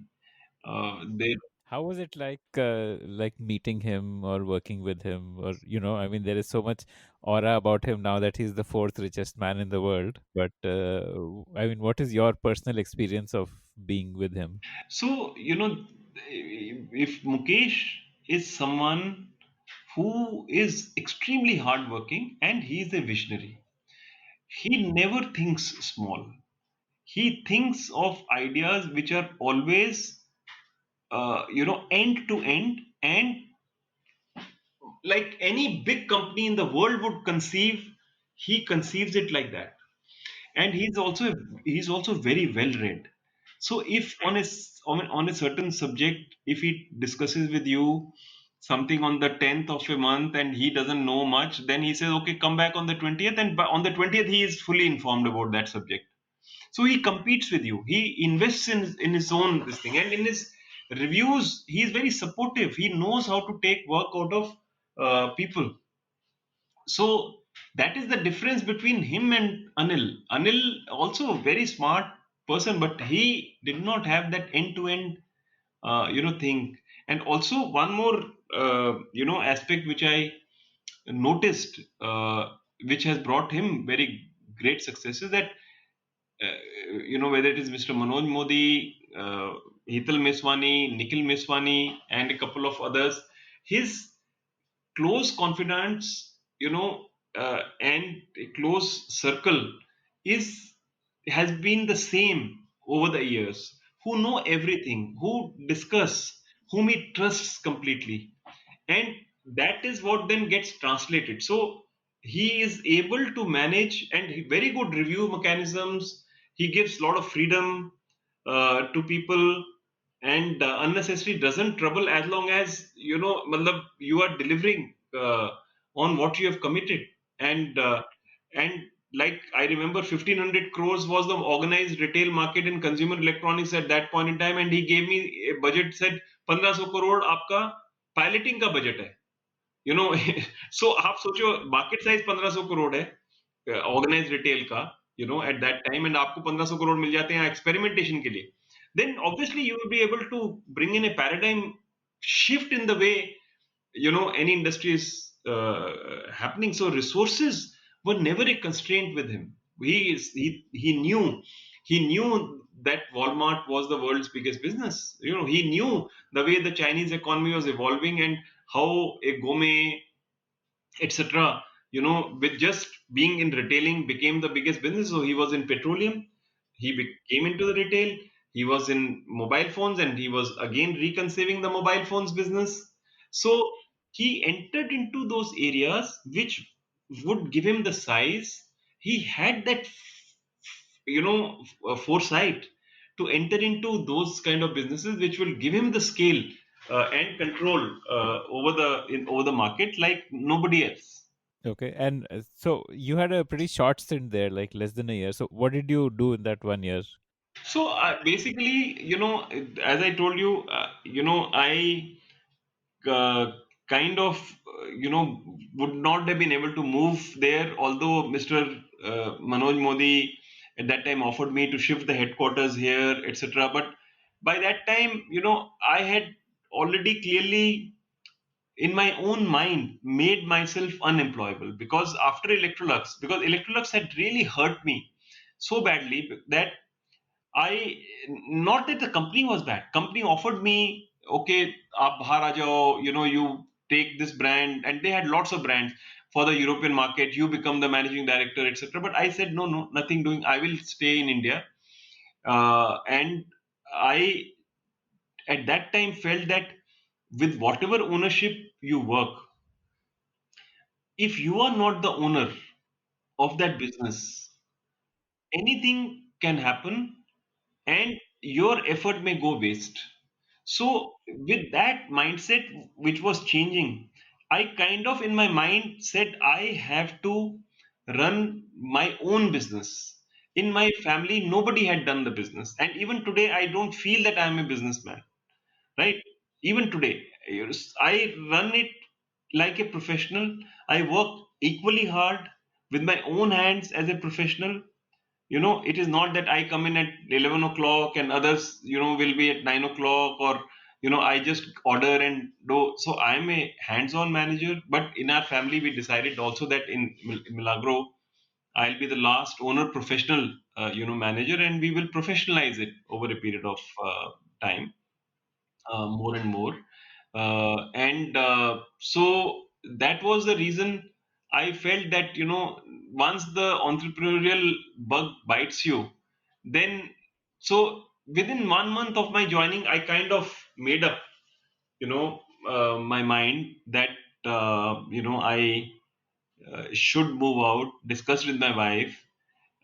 They How was it like meeting him or working with him? Or, I mean, there is so much aura about him now that he's the fourth richest man in the world. But I mean, what is your personal experience of being with him? So, if Mukesh is someone who is extremely hardworking and he is a visionary, he never thinks small. He thinks of ideas which are always, end to end, and like any big company in the world would conceive, he conceives it like that. And he's also very well read. So if on a certain subject, if he discusses with you something on the 10th of a month and he doesn't know much, then he says, okay, come back on the 20th, and on the 20th he is fully informed about that subject. So he competes with you, he invests in his own this thing, and in his reviews he is very supportive. He knows how to take work out of people. So that is the difference between him and Anil. Anil also a very smart person, but he did not have that end-to-end, thing. And also one more, aspect which I noticed, which has brought him very great success, is that, whether it is Mr. Manoj Modi, Hital Miswani, Nikhil Miswani, and a couple of others, his close confidants, and a close circle is has been the same over the years, who know everything, who discuss, whom he trusts completely, and that is what then gets translated. So he is able to manage, and very good review mechanisms. He gives a lot of freedom to people, and unnecessary doesn't trouble as long as matlab, you are delivering on what you have committed. And uh, and like I remember 1500 crores was the organized retail market in consumer electronics at that point in time, and he gave me a budget, said 1500 crore आपका piloting का budget है, you know. So आप सोचो market size 1500 crore है organise retail का, at that time, and आपको 1500 करोड़ मिल जाते हैं एक्सपेरिमेंटेशन के लिए, then obviously you will be able to bring in a paradigm shift in the way any industry is happening. So resources were never a constraint with him. He knew that Walmart was the world's biggest business. He knew the way the Chinese economy was evolving, and how a gourmet, etc., with just being in retailing became the biggest business. So he was in petroleum, came into the retail, he was in mobile phones, and he was again reconceiving the mobile phones business. So he entered into those areas which would give him the size. He had that foresight to enter into those kind of businesses which will give him the scale and control over the market like nobody else. Okay, and so you had a pretty short stint there, like less than a year. So what did you do in that 1 year? So basically, as I told you, I uh, kind of, would not have been able to move there, although Mr. Manoj Modi at that time offered me to shift the headquarters here, etc. But by that time, I had already clearly in my own mind made myself unemployable, because after Electrolux had really hurt me so badly that I, not that the company was bad. Company offered me, okay, आप बाहर आ जाओ, you take this brand, and they had lots of brands for the European market. You become the managing director, etc. But I said no, no, nothing doing. I will stay in India. And I, at that time, felt that with whatever ownership you work, if you are not the owner of that business, anything can happen, and your effort may go waste. So, with that mindset, which was changing, I kind of in my mind said, I have to run my own business. In my family, nobody had done the business. And even today, I don't feel that I'm a businessman, right? Even today, I run it like a professional. I work equally hard with my own hands as a professional. It is not that I come in at 11 o'clock and others will be at 9 o'clock, or I just order and do. So I'm a hands-on manager. But in our family we decided also that in Milagro I'll be the last owner professional manager, and we will professionalize it over a period of time, more and more. And so that was the reason I felt that, once the entrepreneurial bug bites you, then, so within 1 month of my joining, I kind of made up, my mind that, I should move out, discussed with my wife,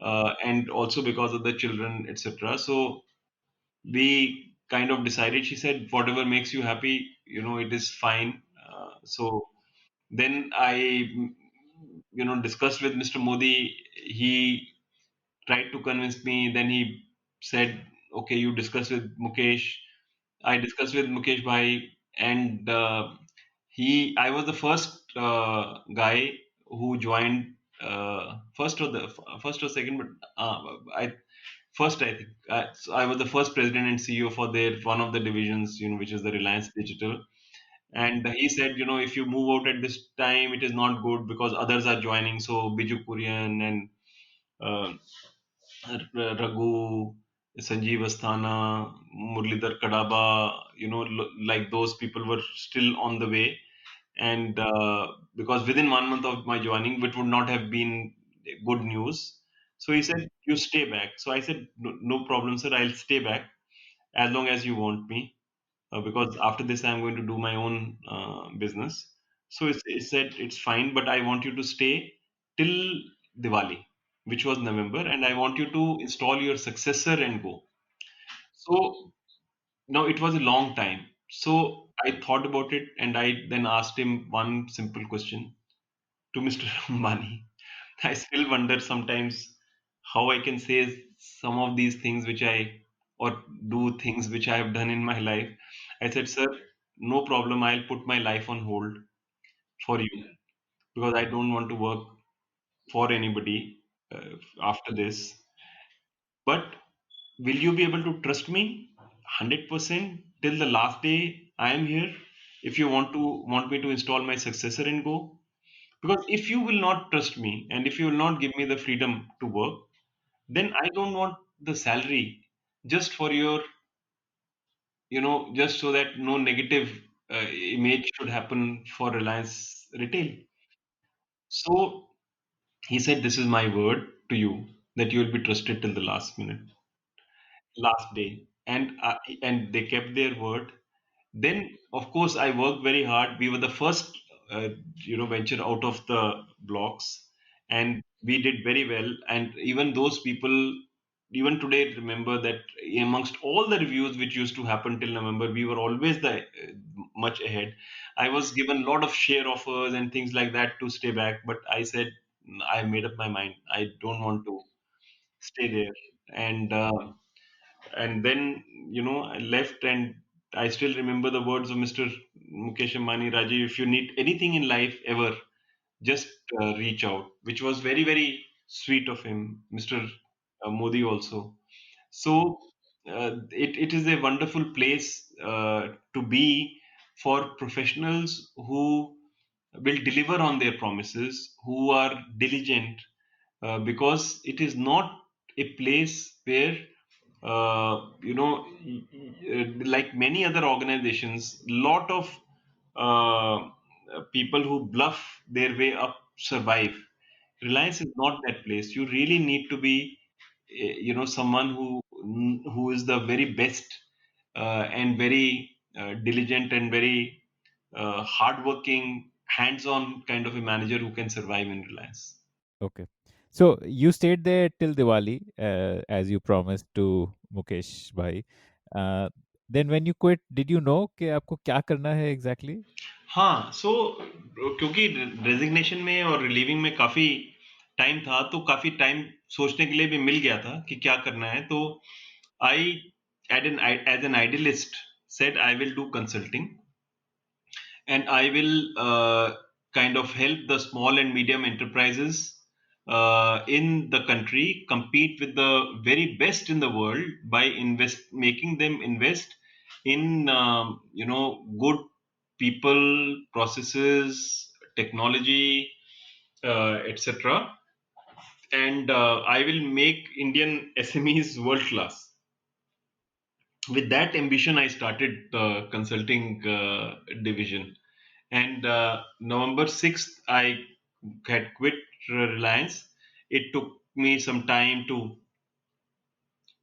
and also because of the children, etc. So we kind of decided, she said, whatever makes you happy, it is fine. So then I discussed with Mr. Modi. He tried to convince me. Then he said, okay, you discuss with Mukesh. I discussed with Mukesh bhai, and I was the first guy who joined, first or second, but I first, I think. So I was the first president and CEO for their one of the divisions, which is the Reliance Digital. And he said, if you move out at this time, it is not good because others are joining. So Biju Kurian and uh, Raghu, Sanjeev Asthana, Murlidhar Kadaba, like those people were still on the way. And because within 1 month of my joining, which would not have been good news. So he said, you stay back. So I said, no, no problem, sir. I'll stay back as long as you want me, because after this, I'm going to do my own business. So it said, it's fine, but I want you to stay till Diwali, which was November, and I want you to install your successor and go. So Now it was a long time. So I thought about it and I then asked him one simple question to Mr. Ambani. I still wonder sometimes how I can say some of these things which I or do things which I have done in my life. I said, sir, no problem. I'll put my life on hold for you because I don't want to work for anybody after this. But will you be able to trust me 100% till the last day I am here? If you want me to install my successor in Go, because if you will not trust me and if you will not give me the freedom to work, then I don't want the salary just for your, just so that no negative image should happen for Reliance Retail. So he said, this is my word to you that you will be trusted till the last minute, last day. And they kept their word. Then, of course, I worked very hard. We were the first, venture out of the blocks, and we did very well. And even those people, even today, remember that amongst all the reviews which used to happen till November, we were always the much ahead. I was given a lot of share offers and things like that to stay back, but I said I made up my mind. I don't want to stay there, and. And then I left, and I still remember the words of Mr. Mukesh Ambani. Rajiv, if you need anything in life ever, just reach out, which was very very sweet of him. Mr. Modi also. So it is a wonderful place to be for professionals who will deliver on their promises, who are diligent, because it is not a place where like many other organizations, lot of uh, people who bluff their way up survive. Reliance is not that place. You really need to be, someone who is the very best and very diligent and very hardworking, hands-on kind of a manager who can survive in Reliance. Okay. So you stayed there till Diwali, as you promised to Mukesh bhai. Uh, then when you quit, did you know कि आपको क्या करना है exactly? हाँ, सो क्योंकि resignation में और relieving में काफ़ी टाइम था, तो काफ़ी टाइम सोचने के लिए भी मिल गया था कि क्या करना है। तो I as an idealist said I will do consulting and I will kind of help the small and medium enterprises in the country compete with the very best in the world by making them invest in good people, processes, technology, etc. And I will make Indian SMEs world class. With that ambition, I started the consulting division. And November 6th, I had quit Reliance. It took me some time to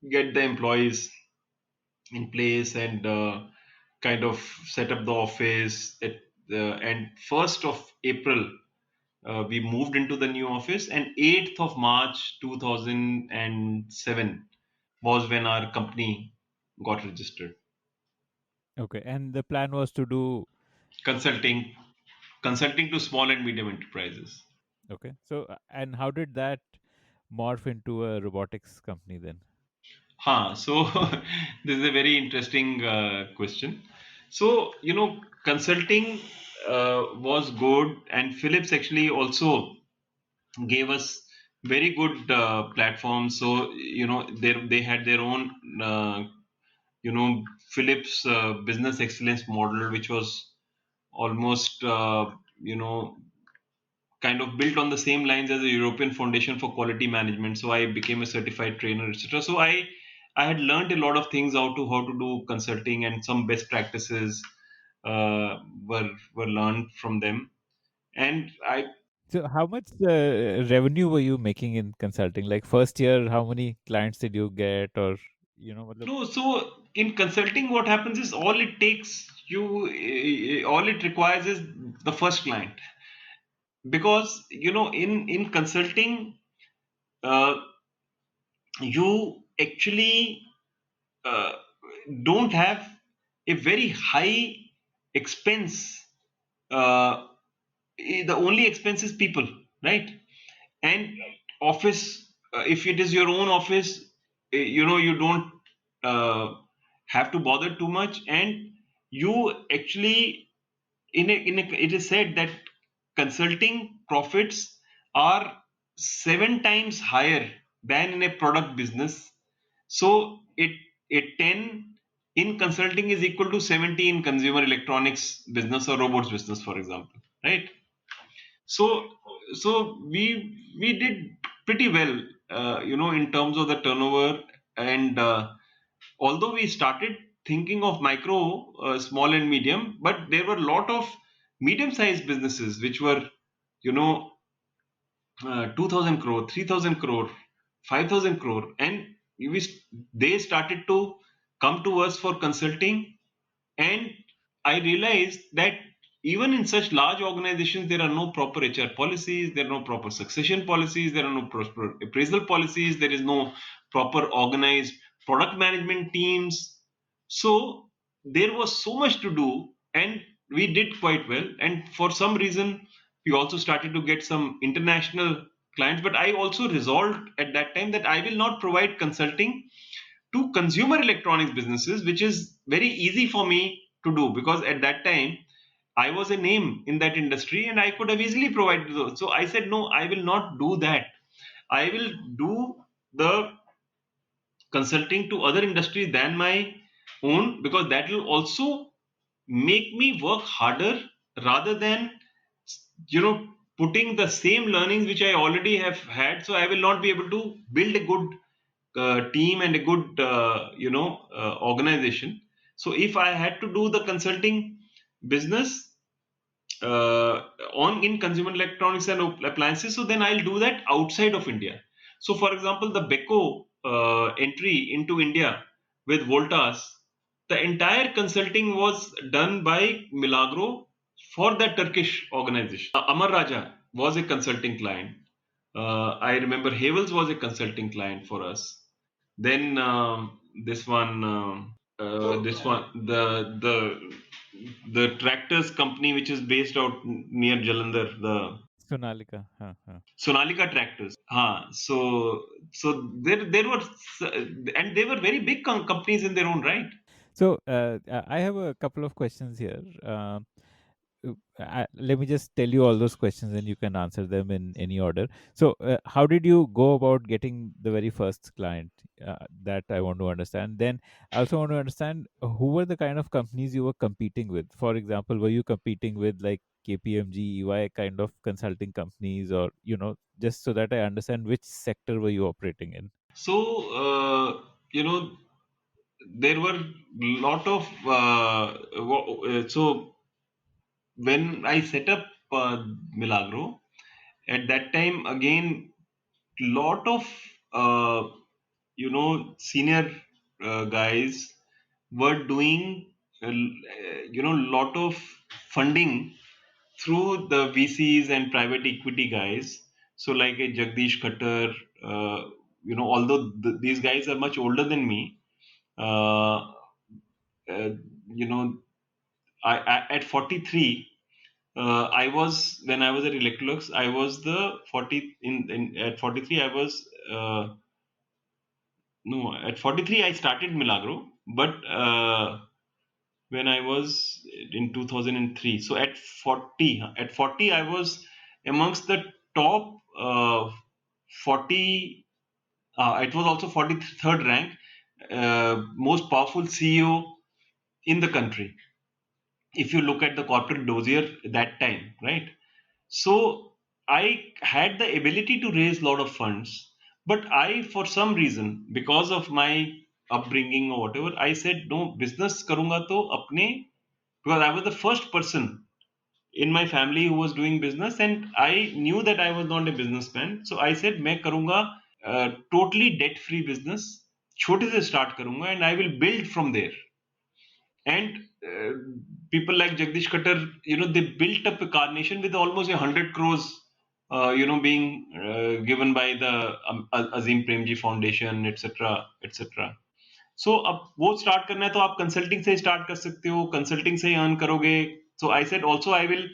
get the employees in place and kind of set up the office. And 1st of April, we moved into the new office, and 8th of March 2007 was when our company got registered. Okay. And the plan was to do. Consulting, consulting to small and medium enterprises. Okay. So, and how did that morph into a robotics company then? So this is a very interesting question. So, consulting was good, and Philips actually also gave us very good platforms. So, they had their own, Philips business excellence model, which was almost, kind of built on the same lines as the European Foundation for Quality Management. So I became a certified trainer, etc. So I had learned a lot of things how to do consulting, and some best practices were learned from them. And I So, how much revenue were you making in consulting? Like first year, how many clients did you get, or matlab- no so in consulting, what happens is all it requires is the first client, because in consulting uh, you actually uh, don't have a very high expense. Uh, the only expense is people, right? And office, if it is your own office, you don't uh, have to bother too much, and you actually it is said that consulting profits are 7 times higher than in a product business. So a 10 in consulting is equal to 70 in consumer electronics business or robots business, for example, right? So so we did pretty well, in terms of the turnover. And although we started thinking of micro, small and medium, but there were a lot of medium-sized businesses which were, you know, 2,000 crore, 3,000 crore, 5,000 crore, and they started to come to us for consulting. And I realized that even in such large organizations, there are no proper HR policies, there are no proper succession policies, there are no proper appraisal policies, there is no proper organized product management teams. So there was so much to do, and we did quite well. And for some reason, we also started to get some international clients. But I also resolved at that time that I will not provide consulting to consumer electronics businesses, which is very easy for me to do because at that time I was a name in that industry and I could have easily provided those. So I said, no, I will not do that. I will do the consulting to other industries than my own, because that will also make me work harder rather than putting the same learnings which I already have had. So I will not be able to build a good team and a good organization. So if I had to do the consulting business uh, on in consumer electronics and appliances, so then I'll do that outside of India. So for example, the Beko entry into India with Voltas, the entire consulting was done by Milagro for that Turkish organization. Amar Raja was a consulting client. I remember Havels was a consulting client for us. Then this one, the tractors company which is based out near Jalandhar, the Sonalika. Huh, huh. Sonalika tractors. So there were and they were very big companies in their own right. So I have a couple of questions here. Let me just tell you all those questions and you can answer them in any order. So, how did you go about getting the very first client? That I want to understand. Then, I also want to understand who were the kind of companies you were competing with. For example, were you competing with like KPMG, EY kind of consulting companies, or just so that I understand which sector were you operating in? So there were lot of so when I set up Milagro at that time, again lot of senior guys were doing lot of funding through the VCs and private equity guys. So like a Jagdish Khattar, although these guys are much older than me, uh, you know, I at 43, I was when I was at Electrolux, I was the 40 in at 43. I was no at 43. I started Milagro, but when I was in 2003. So at 40, I was amongst the top 40. It was also 43rd rank, most powerful CEO in the country. If you look at the corporate dossier that time, right? So I had the ability to raise a lot of funds, but I, for some reason, because of my upbringing or whatever, I said no, business karunga to apne, because I was the first person in my family who was doing business, and I knew that I was not a businessman. So I said, मैं करूँगा totally debt free business, छोटे से start करूँगा, and I will build from there. And people like Jagdish Khattar, they built up a carnation with almost 100 crores, being given by the Azim Premji Foundation, etc., etc. सो अब वो start करना है तो आप consulting से ही start कर सकते हो, कंसल्टिंग से ही अर्न करोगे. So I said also I will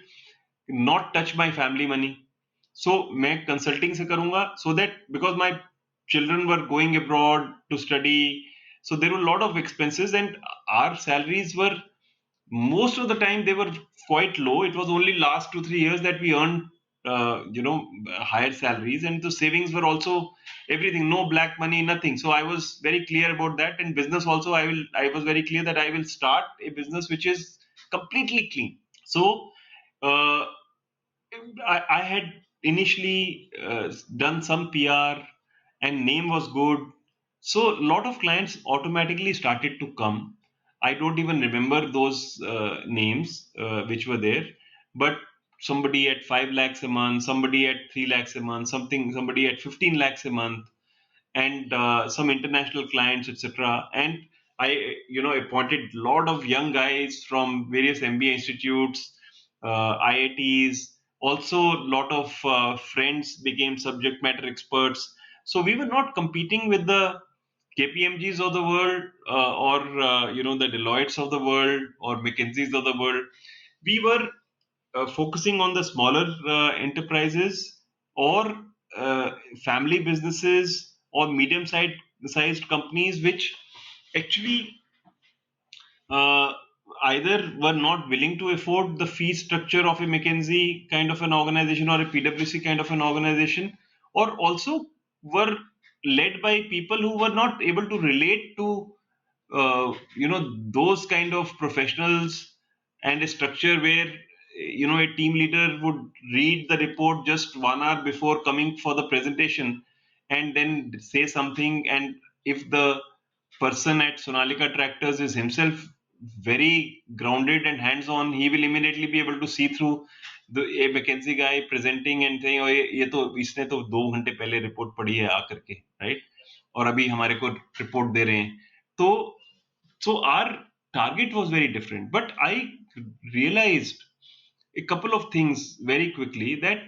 not touch my family money. सो मैं कंसल्टिंग से करूंगा, so that because my children were going abroad to study, so there were a lot of expenses, and our salaries were, most of the time they were quite low. It was only last 2 3 years that we earned higher salaries, and the savings were also everything, no black money, nothing. So I was very clear about that. And business also, I was very clear that I will start a business which is completely clean. So uh, I had initially done some PR, and name was good. So a lot of clients automatically started to come. I don't even remember those names which were there, but somebody at 5 lakhs a month, somebody at 3 lakhs a month, somebody at 15 lakhs a month, and some international clients, etc. And I, appointed a lot of young guys from various MBA institutes, IITs. Also, a lot of friends became subject matter experts. So we were not competing with the KPMGs of the world, or the Deloittes of the world, or McKinseys of the world. We were focusing on the smaller enterprises, or family businesses, or medium sized companies, which actually uh, either were not willing to afford the fee structure of a McKinsey kind of an organization or a PwC kind of an organization, or also were led by people who were not able to relate to those kind of professionals, and a structure where a team leader would read the report just 1 hour before coming for the presentation, and then say something. And if the person at Sonalika Tractors is himself very grounded and hands-on, he will immediately be able to see through a McKinsey guy presenting and saying, "Oh, ये तो इसने तो 2 घंटे पहले report पढ़ी है आकर के, राइट? और अभी हमारे को रिपोर्ट दे रहे हैं." तो so our target was very different, but I realized a couple of things very quickly, that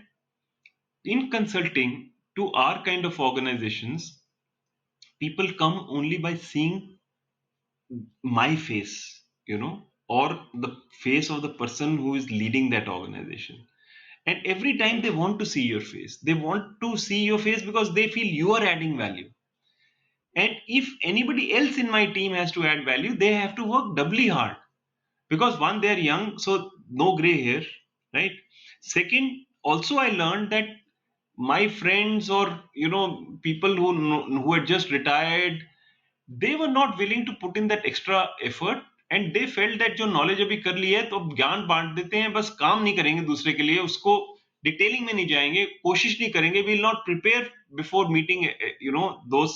in consulting to our kind of organizations, people come only by seeing my face, or the face of the person who is leading that organization. And every time they want to see your face, they want to see your face because they feel you are adding value. And if anybody else in my team has to add value, they have to work doubly hard, because one, they're young, so no gray hair, right? Second, also I learned that my friends, or people who had just retired, they were not willing to put in that extra effort. And they felt that जो knowledge अभी कर ली है तो अब ज्ञान बांट देते हैं, बस काम नहीं करेंगे दूसरे के लिए, उसको डिटेलिंग में नहीं जाएंगे, कोशिश नहीं करेंगे, will not prepare before meeting those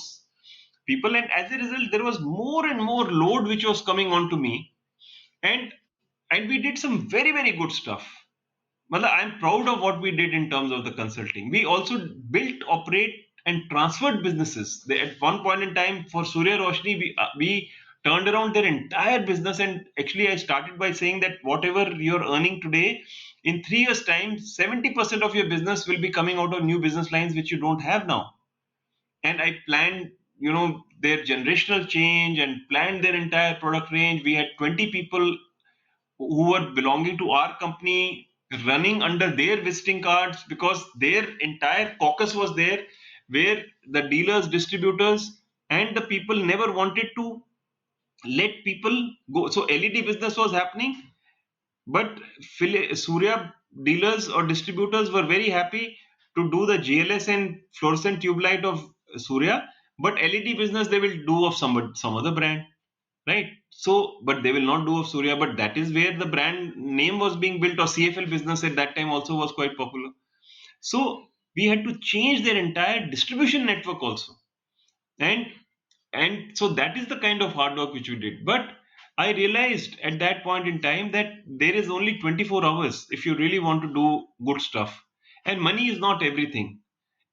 people. And as a result, there was more and more load which was coming on to me. And and we did some very very good stuff. Matlab, I'm proud of what we did in terms of the consulting. We also built, operate, and transferred businesses. At one point in time, for Surya Roshni, we turned around their entire business. And actually, I started by saying that whatever you're earning today, in 3 years' time, 70% of your business will be coming out of new business lines which you don't have now. And I planned, their generational change, and planned their entire product range. We had 20 people who were belonging to our company running under their visiting cards, because their entire caucus was there, where the dealers, distributors, and the people never wanted to let people go. So LED business was happening, but Surya dealers or distributors were very happy to do the GLS and fluorescent tube light of Surya, but LED business they will do of some other brand, right? So, but they will not do of Surya, but that is where the brand name was being built. Or CFL business at that time also was quite popular. So we had to change their entire distribution network also. And and so that is the kind of hard work which we did. But I realized at that point in time that there is only 24 hours if you really want to do good stuff, and money is not everything.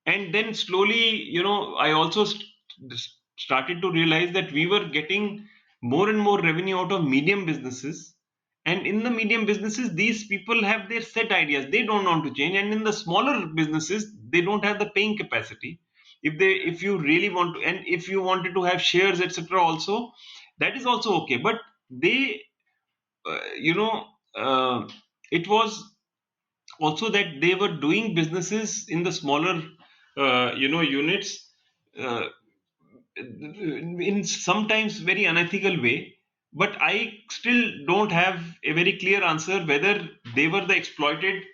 And then slowly, I also started to realize that we were getting more and more revenue out of medium businesses. And in the medium businesses, these people have their set ideas, they don't want to change. And in the smaller businesses, they don't have the paying capacity. if you really want to, and if you wanted to have shares, etc., also, that is also okay. But they, you know, it was also that they were doing businesses in the smaller, units, uh, in sometimes very unethical way. But I still don't have a very clear answer whether they were the exploited,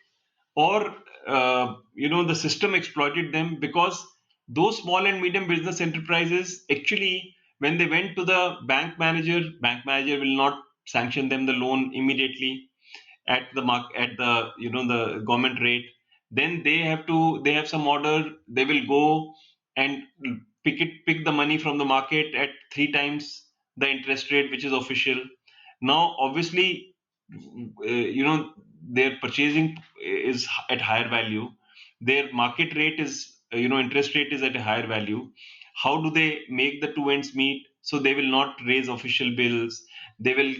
or the system exploited them, because those small and medium business enterprises, actually, when they went to the bank manager will not sanction them the loan immediately at the the government rate. Then they have some order, they will go and pick the money from the market at three times the interest rate which is official. Now obviously, their purchasing is at higher value, their market rate is, interest rate is at a higher value. How do they make the two ends meet? So they will not raise official bills, they will,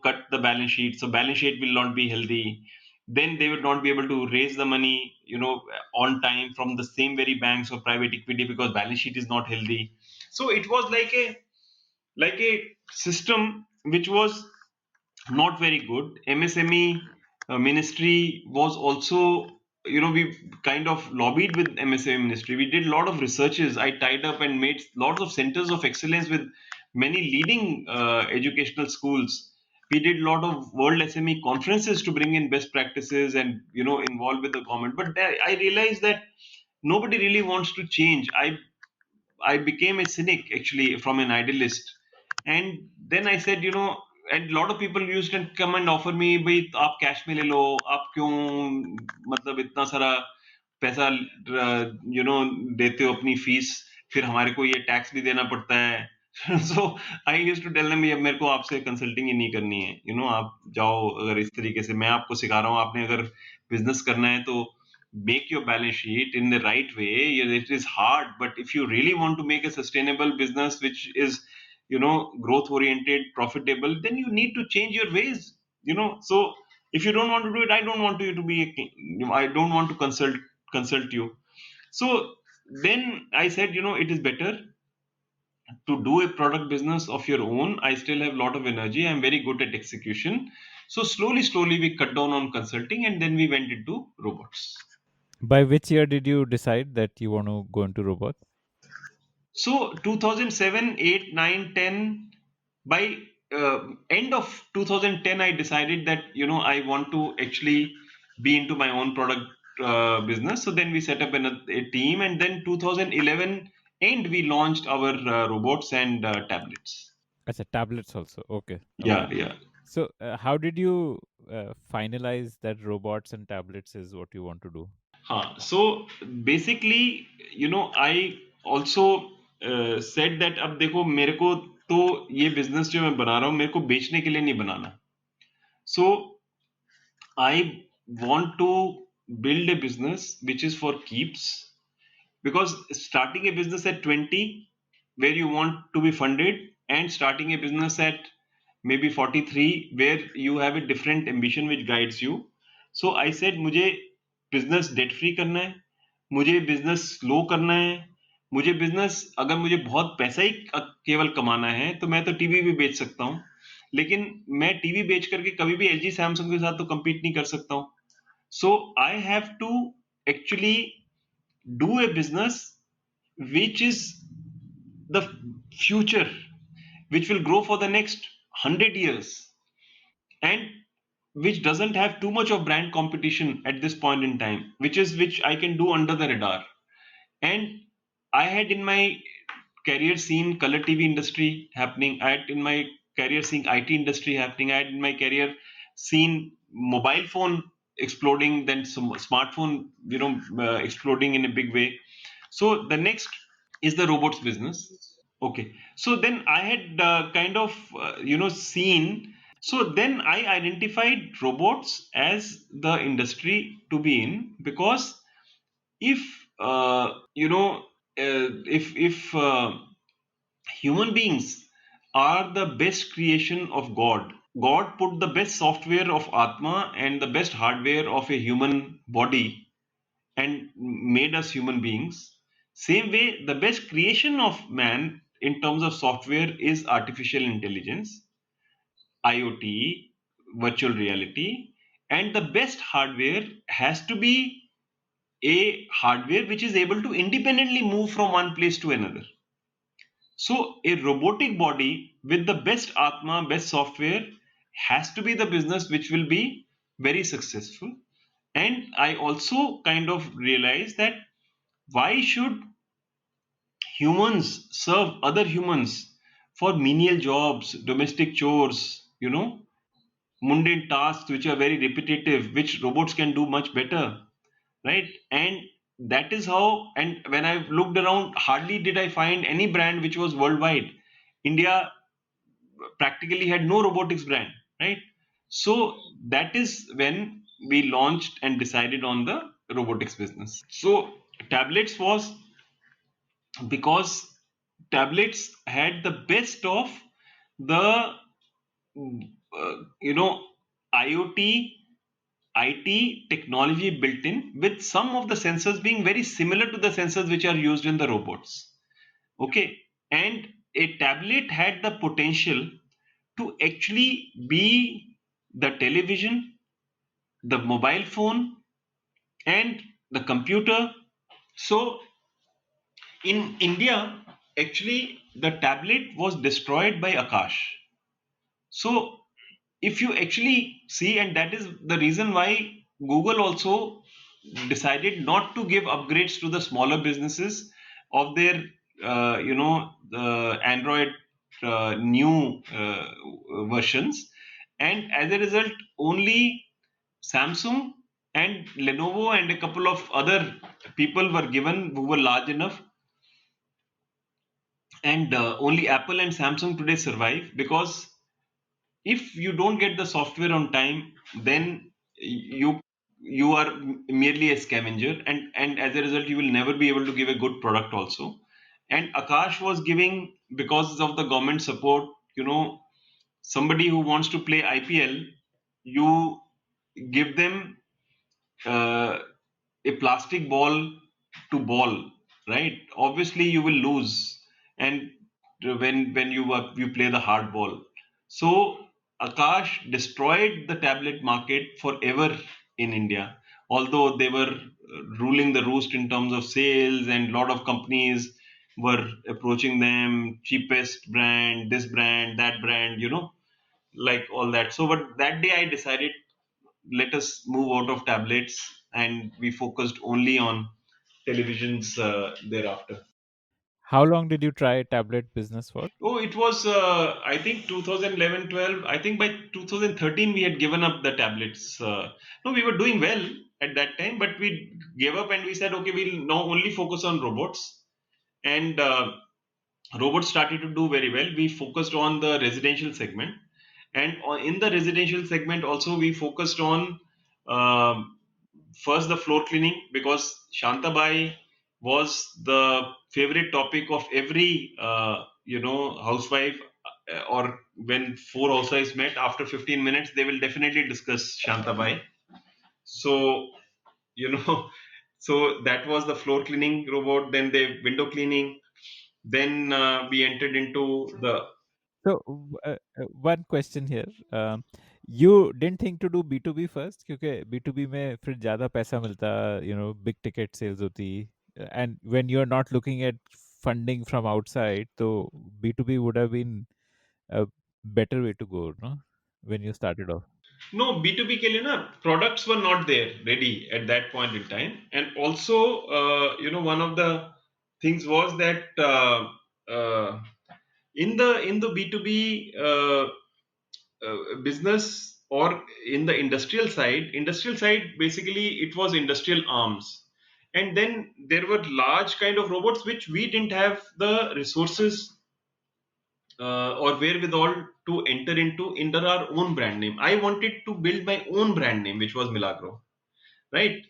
cut the balance sheet, so balance sheet will not be healthy. Then they would not be able to raise the money, on time from the same very banks or private equity, because balance sheet is not healthy. So it was like a system which was not very good. MSME ministry was also, we kind of lobbied with MSME ministry. We did a lot of researches. I tied up and made lots of centers of excellence with many leading educational schools. We did a lot of World SME conferences to bring in best practices and, involve with the government. But I realized that nobody really wants to change. I became a cynic, actually, from an idealist. And then I said, and a lot of people used to come and offer me, भाई आप cash में ले लो, आप क्यों मतलब इतना सारा पैसा देते हो अपनी फीस, फिर हमारे को ये टैक्स भी देना पड़ता है. सो आई यूज टू टेल देम, अब मेरे को आपसे कंसल्टिंग ही नहीं करनी है, आप जाओ. अगर इस तरीके से मैं आपको सिखा रहा हूँ, आपने अगर बिजनेस करना है तो make your balance sheet in the right way. It is hard, but if you really want to make a sustainable business which is, growth oriented, profitable, then you need to change your ways. So if you don't want to do it, I don't want you to I don't want to consult you. So then I said, it is better to do a product business of your own. I still have a lot of energy. I'm very good at execution. So slowly, we cut down on consulting, and then we went into robots. By which year did you decide that you want to go into robots? So 2007, 8, 9, 10. By end of 2010, I decided that, I want to actually be into my own product business. So then we set up a team, and then 2011 and we launched our robots and tablets. Achha, tablets also. Okay, Yeah, okay. yeah. So, how did you finalize that robots and tablets is what you want to do? So basically, I also said that अब देखो मेरे को तो ये business जो मैं बना रहा हूँ मेरे को बेचने के लिए नहीं बनाना. So I want to build a business which is for keeps, because starting a business at 20 where you want to be funded, and starting a business at maybe 43 where you have a different ambition which guides you. So I said मुझे business debt free करना है, मुझे business slow करना है, मुझे business अगर मुझे बहुत पैसा ही केवल कमाना है तो मैं तो टीवी भी बेच सकता हूँ, लेकिन मैं टीवी बेच करके कभी भी एलजी सैमसंग के साथ तो compete नहीं कर सकता हूँ. So I have to actually do a business which is the future, which will grow for the next 100 years, and which doesn't have too much of brand competition at this point in time, which I can do under the radar. And I had in my career seen color TV industry happening. I had in my career seen IT industry happening. I had in my career seen mobile phone exploding, then some smartphone, exploding in a big way. So the next is the robots business. Okay. So then I had kind of, seen. So then I identified robots as the industry to be in, because if, if human beings are the best creation of God, God put the best software of Atma and the best hardware of a human body and made us human beings. Same way, the best creation of man in terms of software is artificial intelligence, IoT, virtual reality, and the best hardware has to be a hardware which is able to independently move from one place to another. So, a robotic body with the best Atma, best software has to be the business which will be very successful. And I also kind of realize that why should humans serve other humans for menial jobs, domestic chores, mundane tasks which are very repetitive, which robots can do much better, right? And that is how, and when I looked around, hardly did I find any brand which was worldwide. India practically had no robotics brand, right? So that is when we launched and decided on the robotics business. So tablets was because tablets had the best of the you know IoT IT technology built in, with some of the sensors being very similar to the sensors which are used in the robots. Okay, and a tablet had the potential to actually be the television, the mobile phone, and the computer. So in India, actually, the tablet was destroyed by Akash. So if you actually see, and that is the reason why Google also decided not to give upgrades to the smaller businesses of their the Android new versions, and as a result only Samsung and Lenovo and a couple of other people were given who were large enough, and only Apple and Samsung today survive, because if you don't get the software on time, then you are merely a scavenger, and as a result you will never be able to give a good product also. And Akash was giving, because of the government support, somebody who wants to play IPL, you give them uh, a plastic ball to ball, right? Obviously, you will lose, and when you play the hard ball. So Akash destroyed the tablet market forever in India. Although they were ruling the roost in terms of sales, and lot of companies were approaching them, cheapest brand, this brand, that brand, like all that. So, but that day I decided, let us move out of tablets, and we focused only on televisions thereafter. How long did you try tablet business for? Oh, it was, I think 2011-12. I think by 2013 we had given up the tablets. No, we were doing well at that time, but we gave up and we said, okay, we'll now only focus on robots. And robots started to do very well. We focused on the residential segment, and in the residential segment also we focused on um, first the floor cleaning, because Shantabai was the favorite topic of every housewife, or when four housewives met, after 15 minutes they will definitely discuss Shantabai. So you know so that was the floor cleaning robot, then the window cleaning, then we entered into the. So, one question here. You didn't think to do B2B first क्योंकि B2B में फिर ज़्यादा पैसा मिलता, big ticket sales होती, and when you're not looking at funding from outside, so B2B would have been a better way to go, no? When you started off. No, B2B के लिए ना products were not there ready at that point in time, and also one of the things was that uh, in the B2B business, or in the industrial side basically it was industrial arms, and then there were large kind of robots which we didn't have the resources or wherewithal to enter into under our own brand name. I wanted to build my own brand name, which was Milagro, right?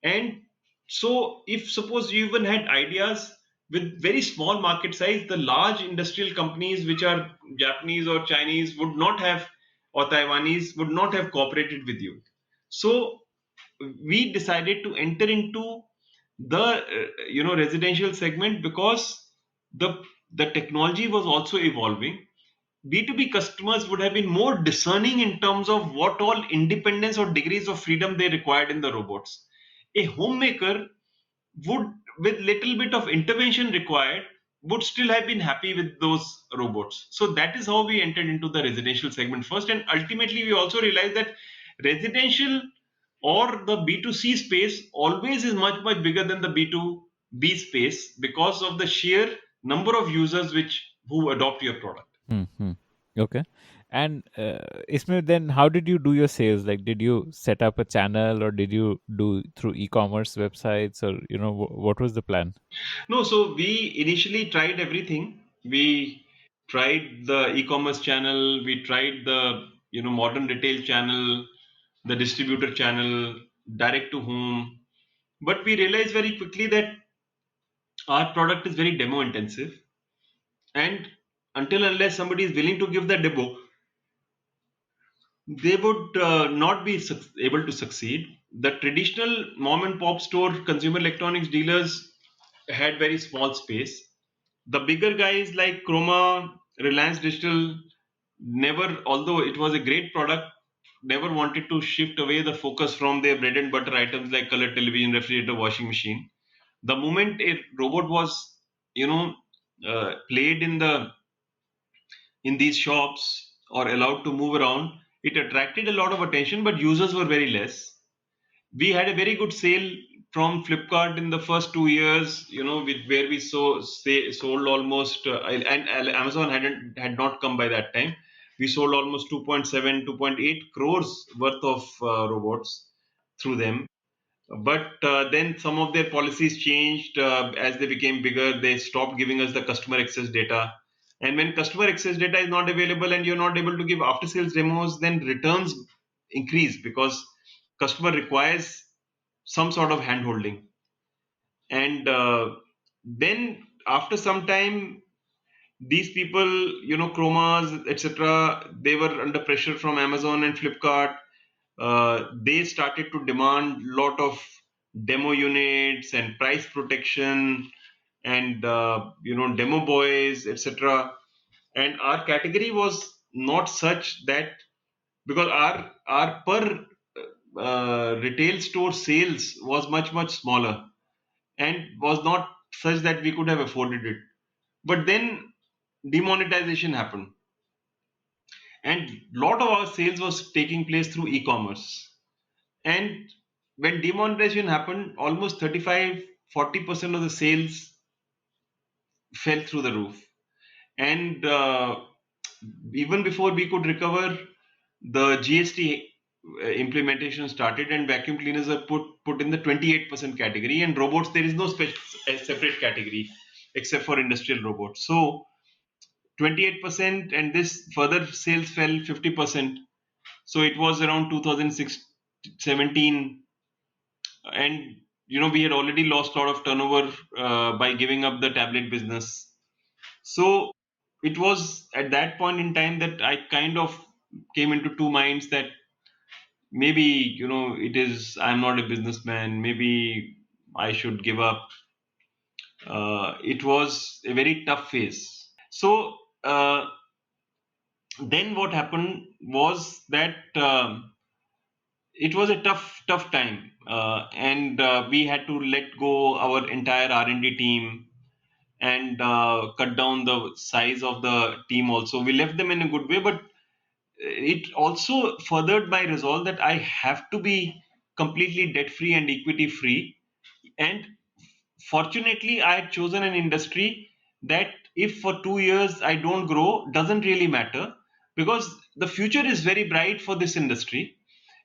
And so, if suppose you even had ideas with very small market size, the large industrial companies, which are Japanese or Chinese, would not have, or Taiwanese, would not have cooperated with you. So, we decided to enter into the residential segment, because the the technology was also evolving. B2B customers would have been more discerning in terms of what all independence or degrees of freedom they required in the robots. A homemaker would, with little bit of intervention required, would still have been happy with those robots. So that is how we entered into the residential segment first, and ultimately we also realized that residential or the B2C space always is much much bigger than the B2B space, because of the sheer number of users which who adopt your product. Hmm. Okay. And Ismail, then how did you do your sales? Like, did you set up a channel or did you do through e-commerce websites, or what was the plan? No, so we initially tried everything. We tried the e-commerce channel, we tried the modern retail channel, the distributor channel, direct to home. But we realized very quickly that our product is very demo intensive, and until unless somebody is willing to give the demo, they would not be able to succeed. The traditional mom and pop store consumer electronics dealers had very small space. The bigger guys like Chroma, Reliance Digital never, although it was a great product, never wanted to shift away the focus from their bread and butter items like color television, refrigerator, washing machine. The moment a robot was, played in these shops or allowed to move around, it attracted a lot of attention, but users were very less. We had a very good sale from Flipkart in the first 2 years, where we sold almost, and Amazon had not come by that time. We sold almost 2.7, 2.8 crores worth of robots through them. But then some of their policies changed as they became bigger. They stopped giving us the customer access data. And when customer access data is not available and you're not able to give after sales demos, then returns increase because customer requires some sort of hand holding. And then after some time, these people, Chromas, etc., they were under pressure from Amazon and Flipkart. They started to demand lot of demo units and price protection and demo boys, etc. And our category was not such that, because our per retail store sales was much much smaller and was not such that we could have afforded it. But then demonetization happened, and lot of our sales was taking place through e-commerce. And when demonetization happened, almost 35-40% of the sales fell through the roof. And even before we could recover, the GST implementation started, and vacuum cleaners are put in the 28% category. And robots, there is no separate category except for industrial robots. So 28%, and this further sales fell 50%. So it was around 2017, and we had already lost a lot of turnover by giving up the tablet business. So it was at that point in time that I kind of came into two minds that maybe it is, I'm not a businessman, maybe I should give up. It was a very tough phase. So then what happened was that it was a tough time, and we had to let go our entire R&D team and cut down the size of the team. Also, we left them in a good way, but it also furthered my resolve that I have to be completely debt free and equity free. And fortunately, I had chosen an industry that if for 2 years I don't grow, doesn't really matter, because the future is very bright for this industry.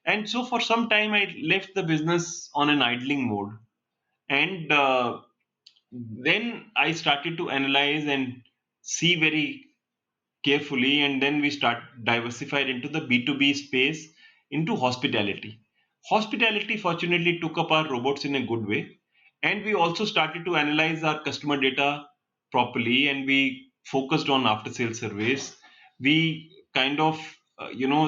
And so for some time, I left the business on an idling mode. And then I started to analyze and see very carefully, and then we start diversified into the B2B space, into hospitality. Hospitality fortunately took up our robots in a good way, and we also started to analyze our customer data properly, and we focused on after sales surveys. We kind of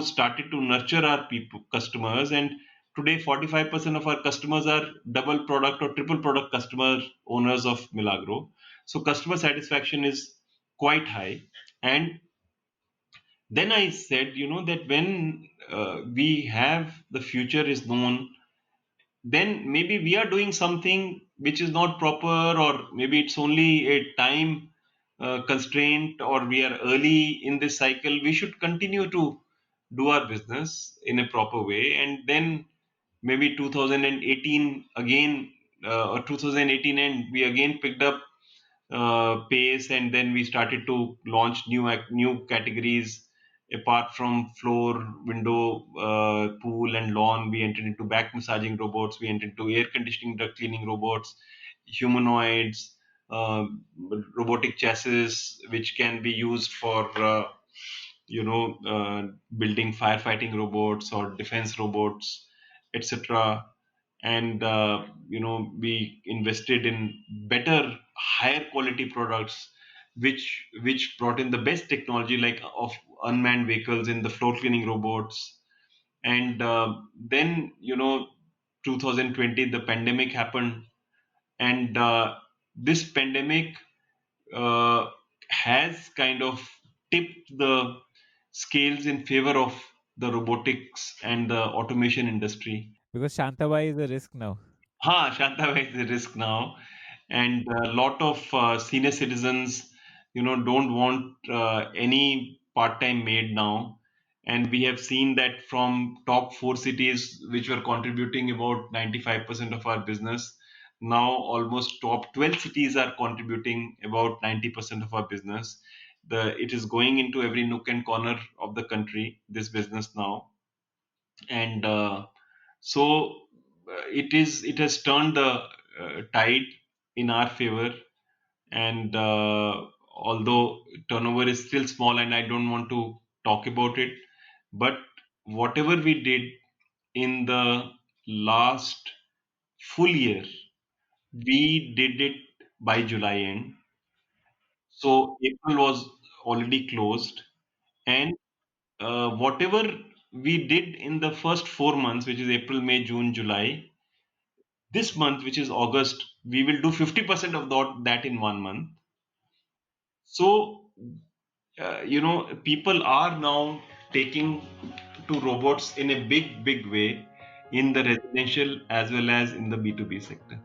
started to nurture our people customers, and Today, 45% of our customers are double product or triple product customer owners of Milagro. So customer satisfaction is quite high. And then I said, that when we have the future is known, then maybe we are doing something which is not proper, or maybe it's only a time constraint, or we are early in this cycle. We should continue to do our business in a proper way, and then maybe 2018 again, or 2018 end, we again picked up pace, and then we started to launch new categories. Apart from floor, window, pool, and lawn, we entered into back massaging robots. We entered into air conditioning, duct cleaning robots, humanoids, uh, robotic chassis, which can be used for building firefighting robots or defense robots, etc. And we invested in better, higher quality products, which brought in the best technology, like of unmanned vehicles in the floor cleaning robots. And then 2020, the pandemic happened, and this pandemic uh, has kind of tipped the scales in favor of the robotics and the automation industry. Because Shantabai is a risk now. Shantava is a risk now, and a lot of senior citizens, don't want any part-time maid now, and we have seen that from top four cities, which were contributing about 95% of our business. Now, almost top 12 cities are contributing about 90% of our business. It is going into every nook and corner of the country, this business now, and so it has turned the tide in our favor. And although turnover is still small, and I don't want to talk about it, but whatever we did in the last full year, we did it by July end. So April was already closed, and whatever we did in the first 4 months, which is April, May, June, July, this month, which is August, we will do 50% of that in 1 month. So, people are now taking to robots in a big, big way in the residential as well as in the B2B sector.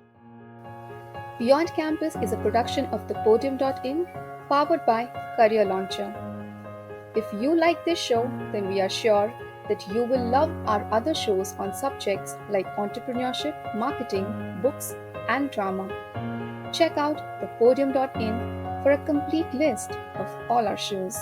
Beyond Campus is a production of the Podium.in, powered by Career Launcher. If you like this show, then we are sure that you will love our other shows on subjects like entrepreneurship, marketing, books, and drama. Check out thepodium.in for a complete list of all our shows.